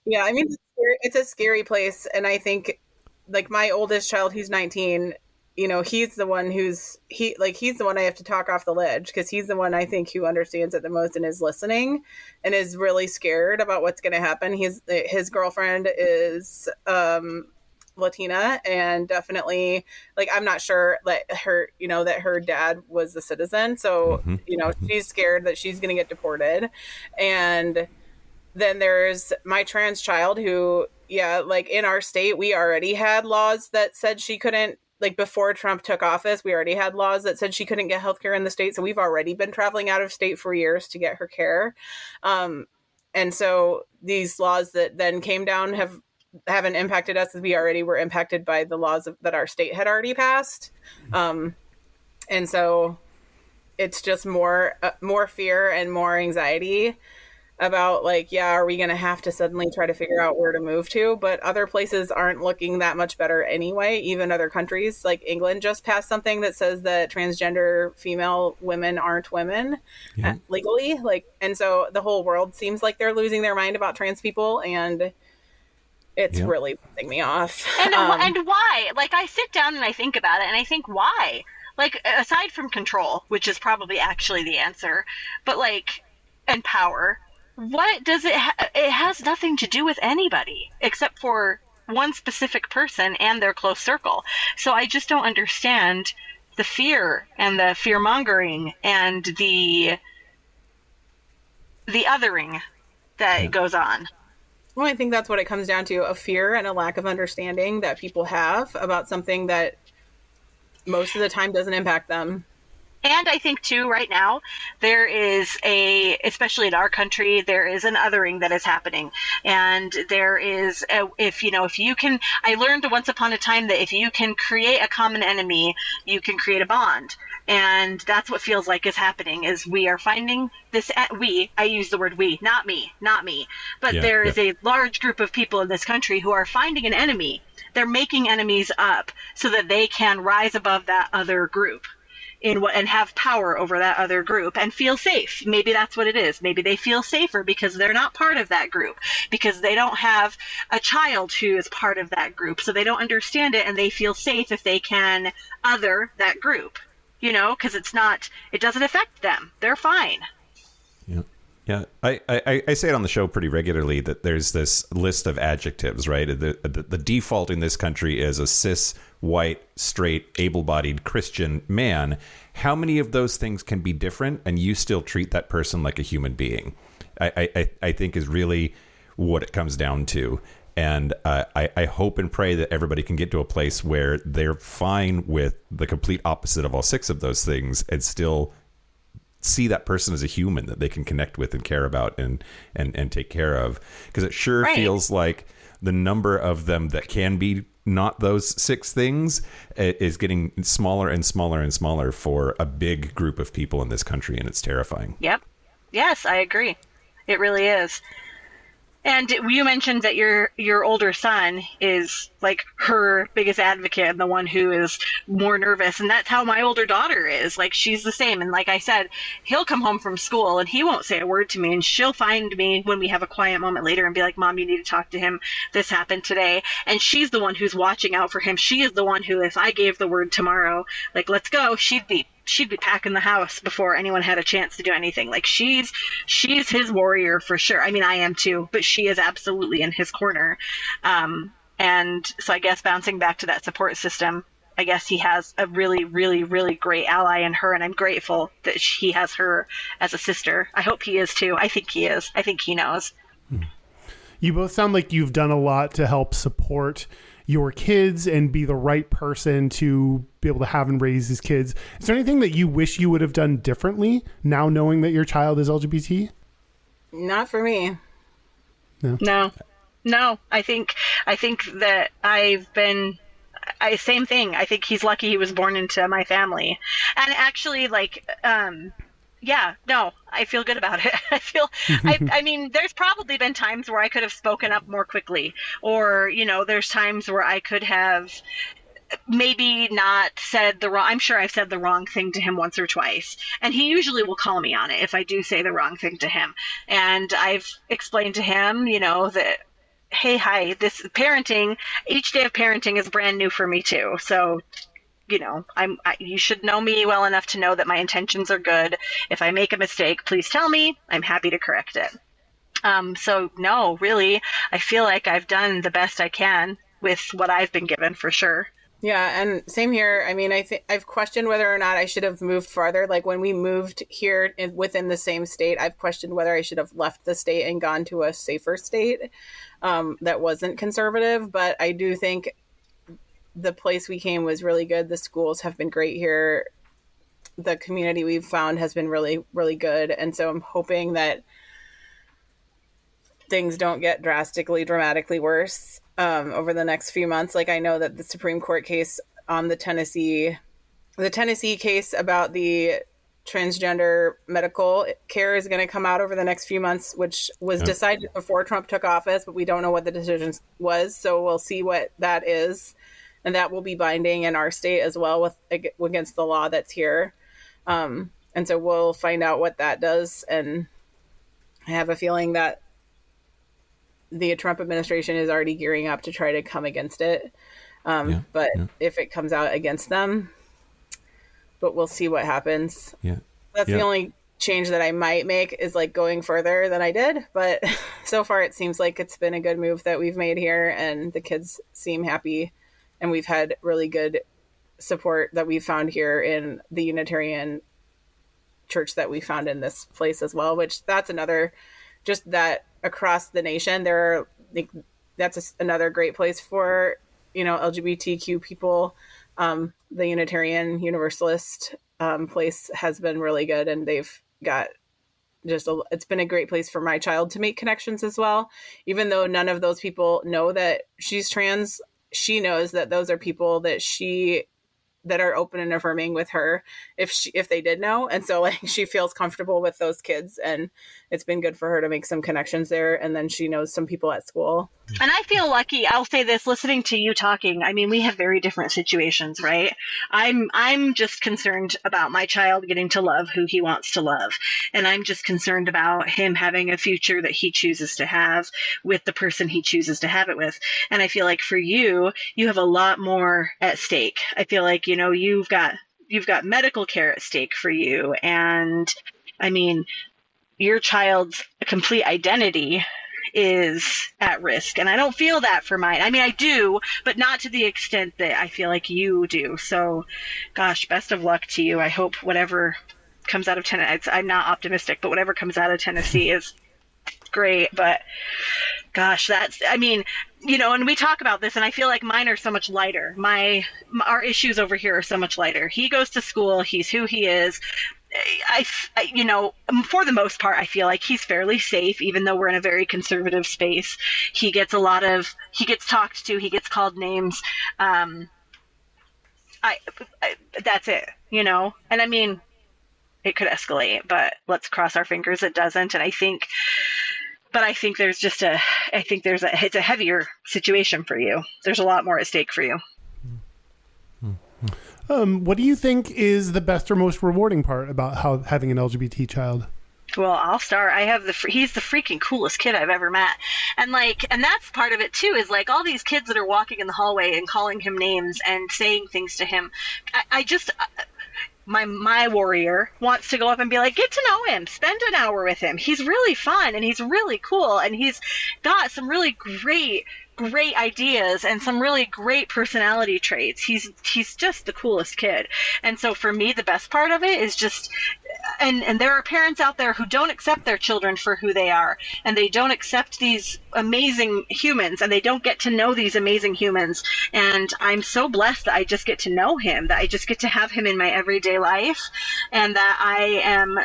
Yeah, I mean, it's a scary place. And I think, like, my oldest child, who's 19, you know, he's the one he's the one I have to talk off the ledge, because he's the one I think who understands it the most and is listening and is really scared about what's going to happen. His girlfriend is Latina, and definitely, like, I'm not sure that her dad was a citizen. So, you know, she's scared that she's going to get deported. And then there's my trans child who, like, in our state, we already had laws that said she couldn't, like, before Trump took office, we already had laws that said she couldn't get healthcare in the state. So we've already been traveling out of state for years to get her care. And so these laws that then came down haven't impacted us, as we already were impacted by the laws that our state had already passed. And so it's just more fear and more anxiety about, like, are we going to have to suddenly try to figure out where to move to? But other places aren't looking that much better anyway. Even other countries, like England, just passed something that says that transgender female women aren't women legally. Like, and so the whole world seems like they're losing their mind about trans people, and it's really pissing me off. And why? Like, I sit down and I think about it, and I think, why? Like, aside from control, which is probably actually the answer, but, like, and power. What does it it has nothing to do with anybody except for one specific person and their close circle. So I just don't understand the fear and the fear mongering and the othering that goes on. Well, I think that's what it comes down to, a fear and a lack of understanding that people have about something that most of the time doesn't impact them. And I think, too, right now, there is especially in our country, there is an othering that is happening. And there is, if you can, I learned once upon a time that if you can create a common enemy, you can create a bond. And that's what feels like is happening, is we are finding this, I use the word we, not me. But there is a large group of people in this country who are finding an enemy. They're making enemies up so that they can rise above that other group. And have power over that other group and feel safe. Maybe that's what it is. Maybe they feel safer because they're not part of that group, because they don't have a child who is part of that group. So they don't understand it, and they feel safe if they can other that group, because it doesn't affect them. They're fine. Yeah. Yeah, I say it on the show pretty regularly that there's this list of adjectives, right? The default in this country is a cis, white, straight, able-bodied Christian man. How many of those things can be different and you still treat that person like a human being? I think is really what it comes down to. And I hope and pray that everybody can get to a place where they're fine with the complete opposite of all six of those things and still see that person as a human that they can connect with and care about and take care of. Because it sure feels like the number of them that can be not those six things is getting smaller and smaller and smaller for a big group of people in this country, and it's terrifying. Yep. Yes, I agree. It really is. And you mentioned that your older son is like her biggest advocate and the one who is more nervous. And that's how my older daughter is. Like, she's the same. And like I said, he'll come home from school and he won't say a word to me. And she'll find me when we have a quiet moment later and be like, Mom, you need to talk to him. This happened today. And she's the one who's watching out for him. She is the one who, if I gave the word tomorrow, like, let's go, she'd be packing the house before anyone had a chance to do anything. Like, she's his warrior for sure. I mean, I am too, but she is absolutely in his corner. And so I guess bouncing back to that support system, I guess he has a really, really, really great ally in her, and I'm grateful that he has her as a sister. I hope he is too. I think he is. I think he knows. You both sound like you've done a lot to help support your kids and be the right person to be able to have and raise his kids. Is there anything that you wish you would have done differently now knowing that your child is LGBT? Not for me. No. I think that same thing. I think he's lucky he was born into my family. And actually, like, yeah, no, I feel good about it. I mean, there's probably been times where I could have spoken up more quickly, or, you know, there's times where I could have maybe not said the wrong, I'm sure I've said the wrong thing to him once or twice. And he usually will call me on it if I do say the wrong thing to him. And I've explained to him, you know, that, hey, hi, this parenting, each day of parenting is brand new for me too. So, you know, you should know me well enough to know that my intentions are good. If I make a mistake, please tell me. I'm happy to correct it. So no, really, I feel like I've done the best I can with what I've been given, for sure. Yeah, and same here. I mean, I've questioned whether or not I should have moved farther. Like when we moved here within the same state, I've questioned whether I should have left the state and gone to a safer state that wasn't conservative. But I do think the place we came was really good. The schools have been great here. The community we've found has been really, really good. And so I'm hoping that things don't get dramatically worse over the next few months. Like I know that the Supreme Court case on the Tennessee case about the transgender medical care is going to come out over the next few months, which was decided before Trump took office, but we don't know what the decision was. So we'll see what that is. And that will be binding in our state as well against the law that's here. And so we'll find out what that does. And I have a feeling that the Trump administration is already gearing up to try to come against it. If it comes out against them, but we'll see what happens. Yeah. That's the only change that I might make is like going further than I did. But so far it seems like it's been a good move that we've made here and the kids seem happy. And we've had really good support that we found here in the Unitarian church that we found in this place as well, which that's another, just that across the nation, that's another great place for, you know, LGBTQ people. The Unitarian Universalist place has been really good, and they've got it's been a great place for my child to make connections as well. Even though none of those people know that she's trans, she knows that those are people that are open and affirming with her if they did know. And so like she feels comfortable with those kids, and it's been good for her to make some connections there. And then she knows some people at school. And I feel lucky. I'll say this, listening to you talking, I mean, we have very different situations, right? I'm just concerned about my child getting to love who he wants to love. And I'm just concerned about him having a future that he chooses to have with the person he chooses to have it with. And I feel like for you, you have a lot more at stake. I feel like, you know, you've got medical care at stake for you. And I mean, your child's complete identity is at risk. And I don't feel that for mine. I mean, I do, but not to the extent that I feel like you do. So, gosh, best of luck to you. I hope whatever comes out of Tennessee, I'm not optimistic, but whatever comes out of Tennessee is great. But gosh, I mean, you know, and we talk about this, and I feel like mine are so much lighter. Our issues over here are so much lighter. He goes to school. He's who he is. I, you know, for the most part, I feel like he's fairly safe, even though we're in a very conservative space. He gets talked to, he gets called names. That's it, you know? And I mean, it could escalate, but let's cross our fingers it doesn't. And I think it's a heavier situation for you. There's a lot more at stake for you. What do you think is the best or most rewarding part about having an LGBT child? Well, I'll start. He's the freaking coolest kid I've ever met. And that's part of it too, is like all these kids that are walking in the hallway and calling him names and saying things to him. My warrior wants to go up and be like, get to know him, spend an hour with him. He's really fun and he's really cool and he's got some really great ideas and some really great personality traits. He's just the coolest kid. And so for me, the best part of it is just, and there are parents out there who don't accept their children for who they are, and they don't accept these amazing humans, and they don't get to know these amazing humans. And I'm so blessed that I just get to know him, that I just get to have him in my everyday life, and that I am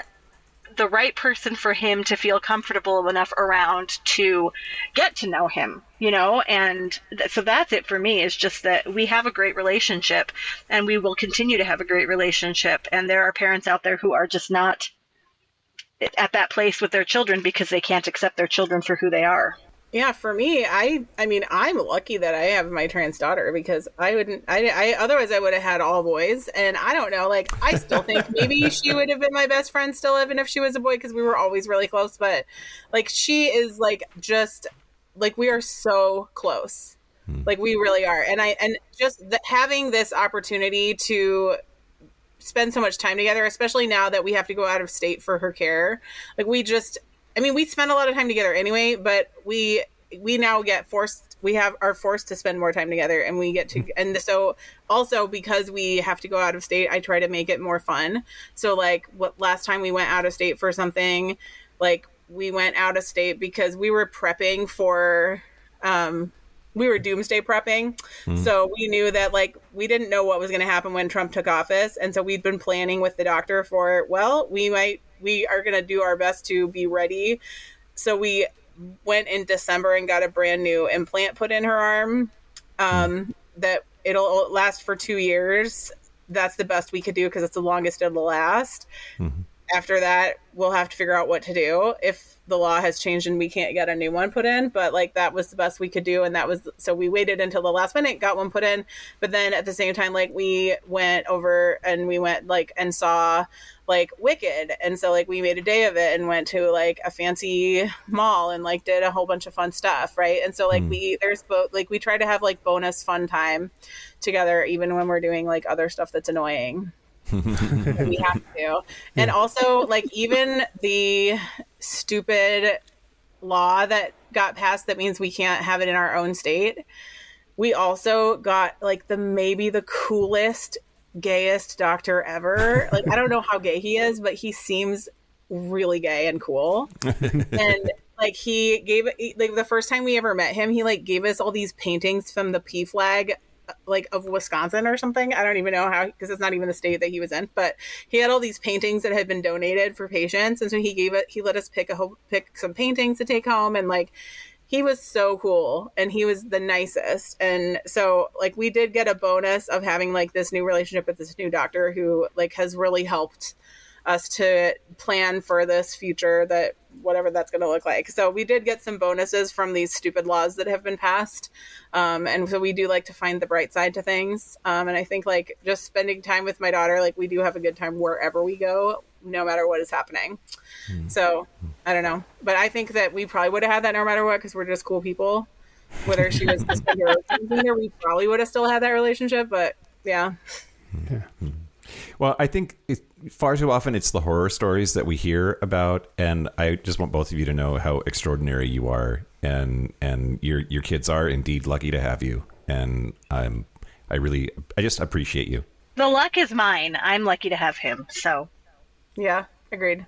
the right person for him to feel comfortable enough around to get to know him, you know? And so that's it for me, is just that we have a great relationship and we will continue to have a great relationship. And there are parents out there who are just not at that place with their children because they can't accept their children for who they are. Yeah, for me, I mean, I'm lucky that I have my trans daughter, because otherwise I would have had all boys. And I don't know, like, I still think maybe she would have been my best friend still, even if she was a boy, because we were always really close. But like, she is like, just like, we are so close. Like, we really are. And having this opportunity to spend so much time together, especially now that we have to go out of state for her care. Like, we spend a lot of time together anyway, but we now are forced to spend more time together, and we get to, and so also because we have to go out of state, I try to make it more fun. So like, last time we went out of state for something, like, we went out of state because we were prepping for, we were doomsday prepping. So we knew that, like, we didn't know what was going to happen when Trump took office. And so we'd been planning with the doctor for, well, we are going to do our best to be ready. So we went in December and got a brand new implant put in her arm, that it'll last for 2 years. That's the best we could do, because it's the longest it'll last. After that, we'll have to figure out what to do if the law has changed and we can't get a new one put in. But like, that was the best we could do. And so we waited until the last minute, got one put in. But then at the same time, like, we went over and we went like, and saw like Wicked. And so like, we made a day of it and went to like a fancy mall and like did a whole bunch of fun stuff. Right. And so like, we try to have like bonus fun time together, even when we're doing like other stuff that's annoying. We have to. And also, like, even the stupid law that got passed that means we can't have it in our own state, we also got like maybe the coolest, gayest doctor ever. Like, I don't know how gay he is, but he seems really gay and cool. And like, the first time we ever met him, he like gave us all these paintings from the P flag, like, of Wisconsin or something. I don't even know how, because it's not even the state that he was in, but he had all these paintings that had been donated for patients. And so he let us pick some paintings to take home. And like, he was so cool and he was the nicest. And so like, we did get a bonus of having like this new relationship with this new doctor who like has really helped us to plan for this future, that whatever that's going to look like. So we did get some bonuses from these stupid laws that have been passed. And so we do like to find the bright side to things. And I think like just spending time with my daughter, like, we do have a good time wherever we go, no matter what is happening. So I don't know, but I think that we probably would have had that no matter what, because we're just cool people. Whether she was either, we probably would have still had that relationship, but yeah. Well, I think far too often it's the horror stories that we hear about, and I just want both of you to know how extraordinary you are, and your kids are indeed lucky to have you, and I just appreciate you. The luck is mine. I'm lucky to have him. So, yeah, agreed.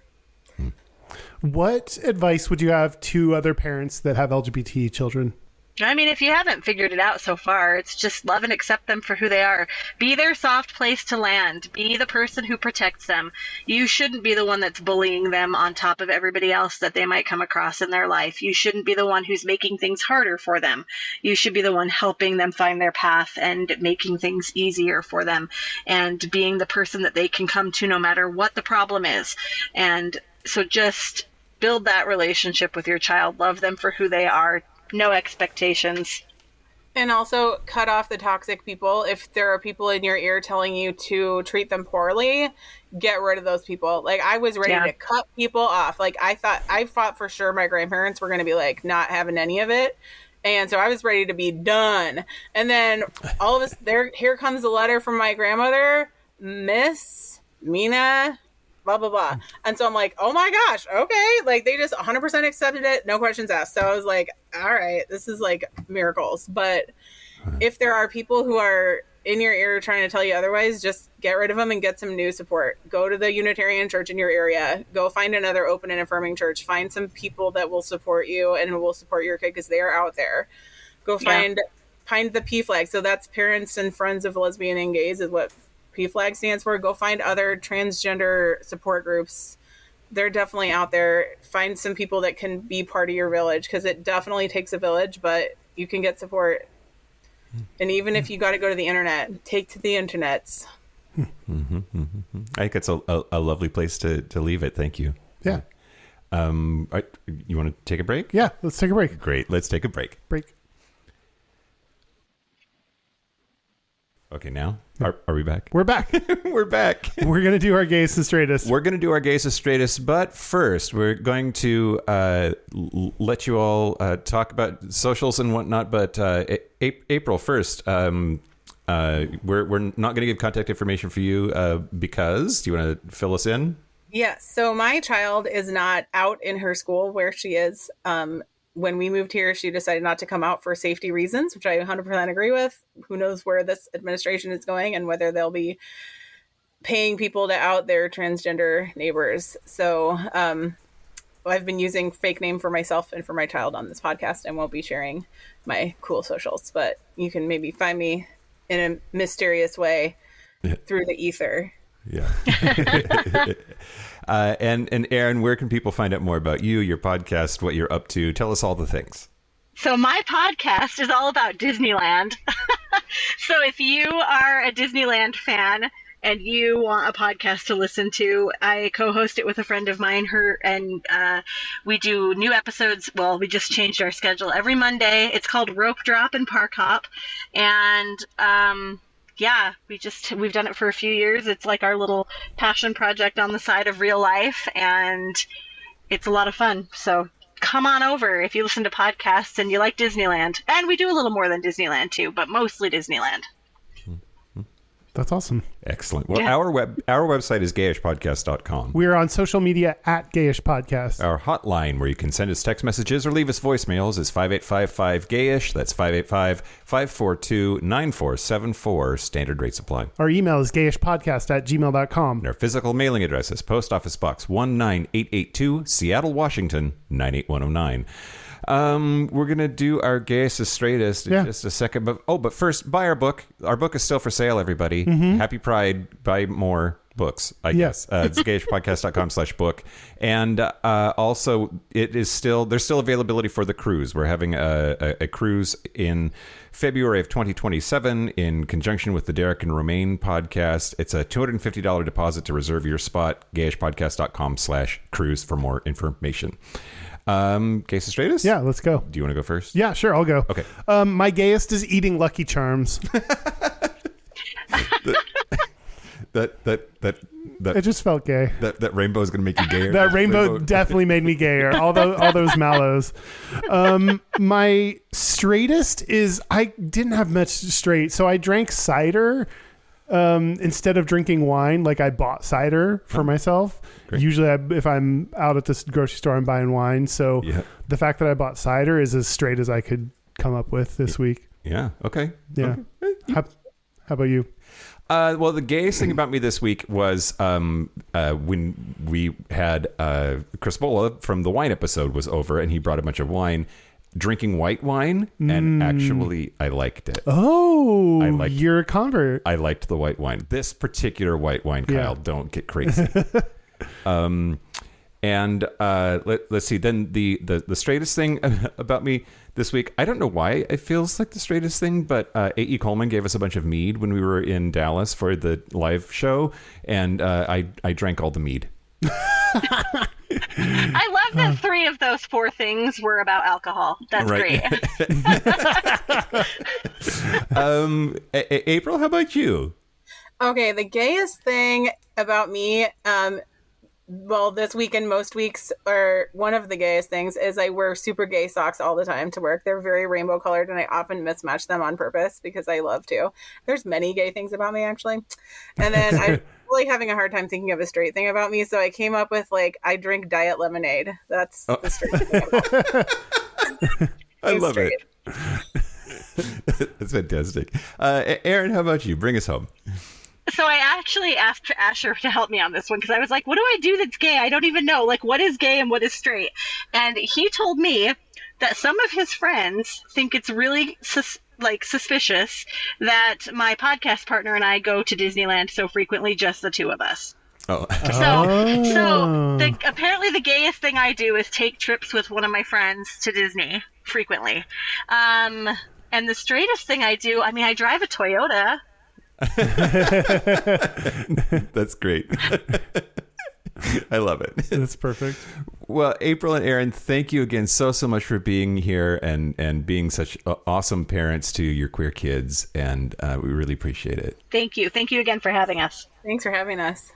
What advice would you have to other parents that have LGBT children? I mean, if you haven't figured it out so far, it's just love and accept them for who they are. Be their soft place to land. Be the person who protects them. You shouldn't be the one that's bullying them on top of everybody else that they might come across in their life. You shouldn't be the one who's making things harder for them. You should be the one helping them find their path and making things easier for them, and being the person that they can come to no matter what the problem is. And so just build that relationship with your child. Love them for who they are. No expectations. And also cut off the toxic people. If there are people in your ear telling you to treat them poorly, get rid of those people. Like, I was ready to cut people off. Like, I thought for sure my grandparents were going to be like not having any of it. And so I was ready to be done. And then all of us, here comes a letter from my grandmother, Miss Mina, blah, blah, blah. And so I'm like, oh my gosh, okay. Like, they just 100% accepted it. No questions asked. So I was like, all right, this is like miracles. But if there are people who are in your ear trying to tell you otherwise, just get rid of them and get some new support. Go to the Unitarian church in your area. Go find another open and affirming church. Find some people that will support you and who will support your kid, because they are out there. Go find the P flag. So that's Parents and Friends of Lesbian and Gays is what P flag stands for. Go find other transgender support groups they're definitely out there. Find some people that can be part of your village, because it definitely takes a village, but you can get support. And even if you got to go to the internet, take to the internets. I think it's a lovely place to leave it. Thank you. Yeah. You want to take a break? Yeah, let's take a break. Great. Let's take a break. Break. Okay, now are we back? We're back. We're back. We're going to do our Gayest and Straightest. We're going to do our Gayest and Straightest, but first we're going to let you all talk about socials and whatnot. But April 1st, we're not going to give contact information for you because, do you want to fill us in? Yeah, so my child is not out in her school where she is. When we moved here, she decided not to come out for safety reasons, which I 100% agree with. Who knows where this administration is going and whether they'll be paying people to out their transgender neighbors. So I've been using fake name for myself and for my child on this podcast, and won't be sharing my cool socials. But you can maybe find me in a mysterious way through the ether. Yeah. And Erin, where can people find out more about you, your podcast, what you're up to? Tell us all the things. So my podcast is all about Disneyland. So if you are a Disneyland fan and you want a podcast to listen to, I co-host it with a friend of mine. We do new episodes. Well, we just changed our schedule every Monday. It's called Rope Drop and Park Hop. And yeah, we've done it for a few years. It's like our little passion project on the side of real life, and it's a lot of fun. So come on over if you listen to podcasts and you like Disneyland. And we do a little more than Disneyland too, but mostly Disneyland. That's awesome. Excellent. Well, Yeah. our website is gayishpodcast.com. We're on social media at Gayish Podcast. Our hotline, where you can send us text messages or leave us voicemails, is 585-5-GAYISH. That's 585-542-9474. Standard rate supply. Our email is gayishpodcast@gmail.com. And our physical mailing address is Post Office Box 19882, Seattle, Washington, 98109. We're going to do our Gayest and Straightest in just a second. But first, buy our book. Our book is still for sale, everybody. Happy Pride. Buy more books, I guess. It's gayishpodcast.com/book. And also, there's still availability for the cruise. We're having a cruise in February of 2027 in conjunction with the Derek and Romaine podcast. It's a $250 deposit to reserve your spot. gayishpodcast.com/cruise for more information. Gayest and Straightest? Yeah, let's go. Do you want to go first? Yeah, sure, I'll go. Okay. My gayest is eating Lucky Charms. It just felt gay. That rainbow is going to make you gayer. That rainbow definitely made me gayer. All those mallows. My straightest is I didn't have much straight, so I drank cider instead of drinking wine. Like I bought cider for myself. Great. Usually, if I'm out at this grocery store, I'm buying wine. So the fact that I bought cider is as straight as I could come up with this week. Yeah. Okay. Yeah. Okay. How about you? Well, the gayest thing about me this week was when we had Chris Bola from the wine episode was over, and he brought a bunch of wine, drinking white wine, and actually I liked it. Oh, you're a convert. I liked the white wine. This particular white wine, Kyle, don't get crazy. Let's see. Then the straightest thing about me this week, I don't know why it feels like the straightest thing, but A.E. Coleman gave us a bunch of mead when we were in Dallas for the live show, and I drank all the mead. I love that 3 of those 4 things were about alcohol. That's great. April, how about you? Okay, the gayest thing about me, well, this week and most weeks, or one of the gayest things, is I wear super gay socks all the time to work. They're very rainbow colored, and I often mismatch them on purpose because I love to. There's many gay things about me, actually. And then I'm really having a hard time thinking of a straight thing about me, so I came up with, I drink diet lemonade. That's the straight thing about me. I love it. That's fantastic. Erin, how about you? Bring us home. So I actually asked Asher to help me on this one because I was like, what do I do that's gay? I don't even know. What is gay and what is straight? And he told me that some of his friends think it's really suspicious that my podcast partner and I go to Disneyland so frequently, just the 2 of us. Oh. Apparently the gayest thing I do is take trips with one of my friends to Disney frequently. And the straightest thing I do, I drive a Toyota. That's great. I love it. That's perfect. Well, April and Erin, thank you again so much for being here and being such awesome parents to your queer kids. And we really appreciate it. Thank you. Thank you again for having us. Thanks for having us.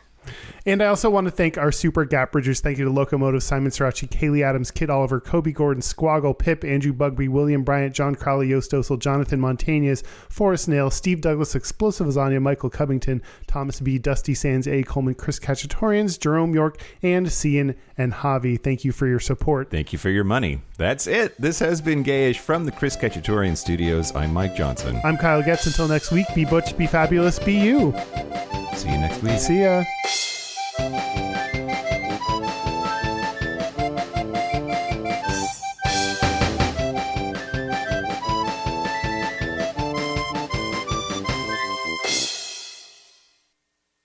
And I also want to thank our super gap bridgers. Thank you to Locomotive, Simon Srirachi, Kaylee Adams, Kid Oliver, Kobe Gordon, Squaggle, Pip, Andrew Bugby, William Bryant, John Crowley, Yost Osel, Jonathan Montañez, Forrest Nail, Steve Douglas, Explosive Lasagna, Michael Covington, Thomas B, Dusty Sands, A. Coleman, Chris Cacciatorians, Jerome York, and Cian and Javi. Thank you for your support. Thank you for your money. That's it. This has been Gayish from the Chris Cacciatorian Studios. I'm Mike Johnson. I'm Kyle Getz. Until next week, be butch, be fabulous, be you. See you next week. See ya.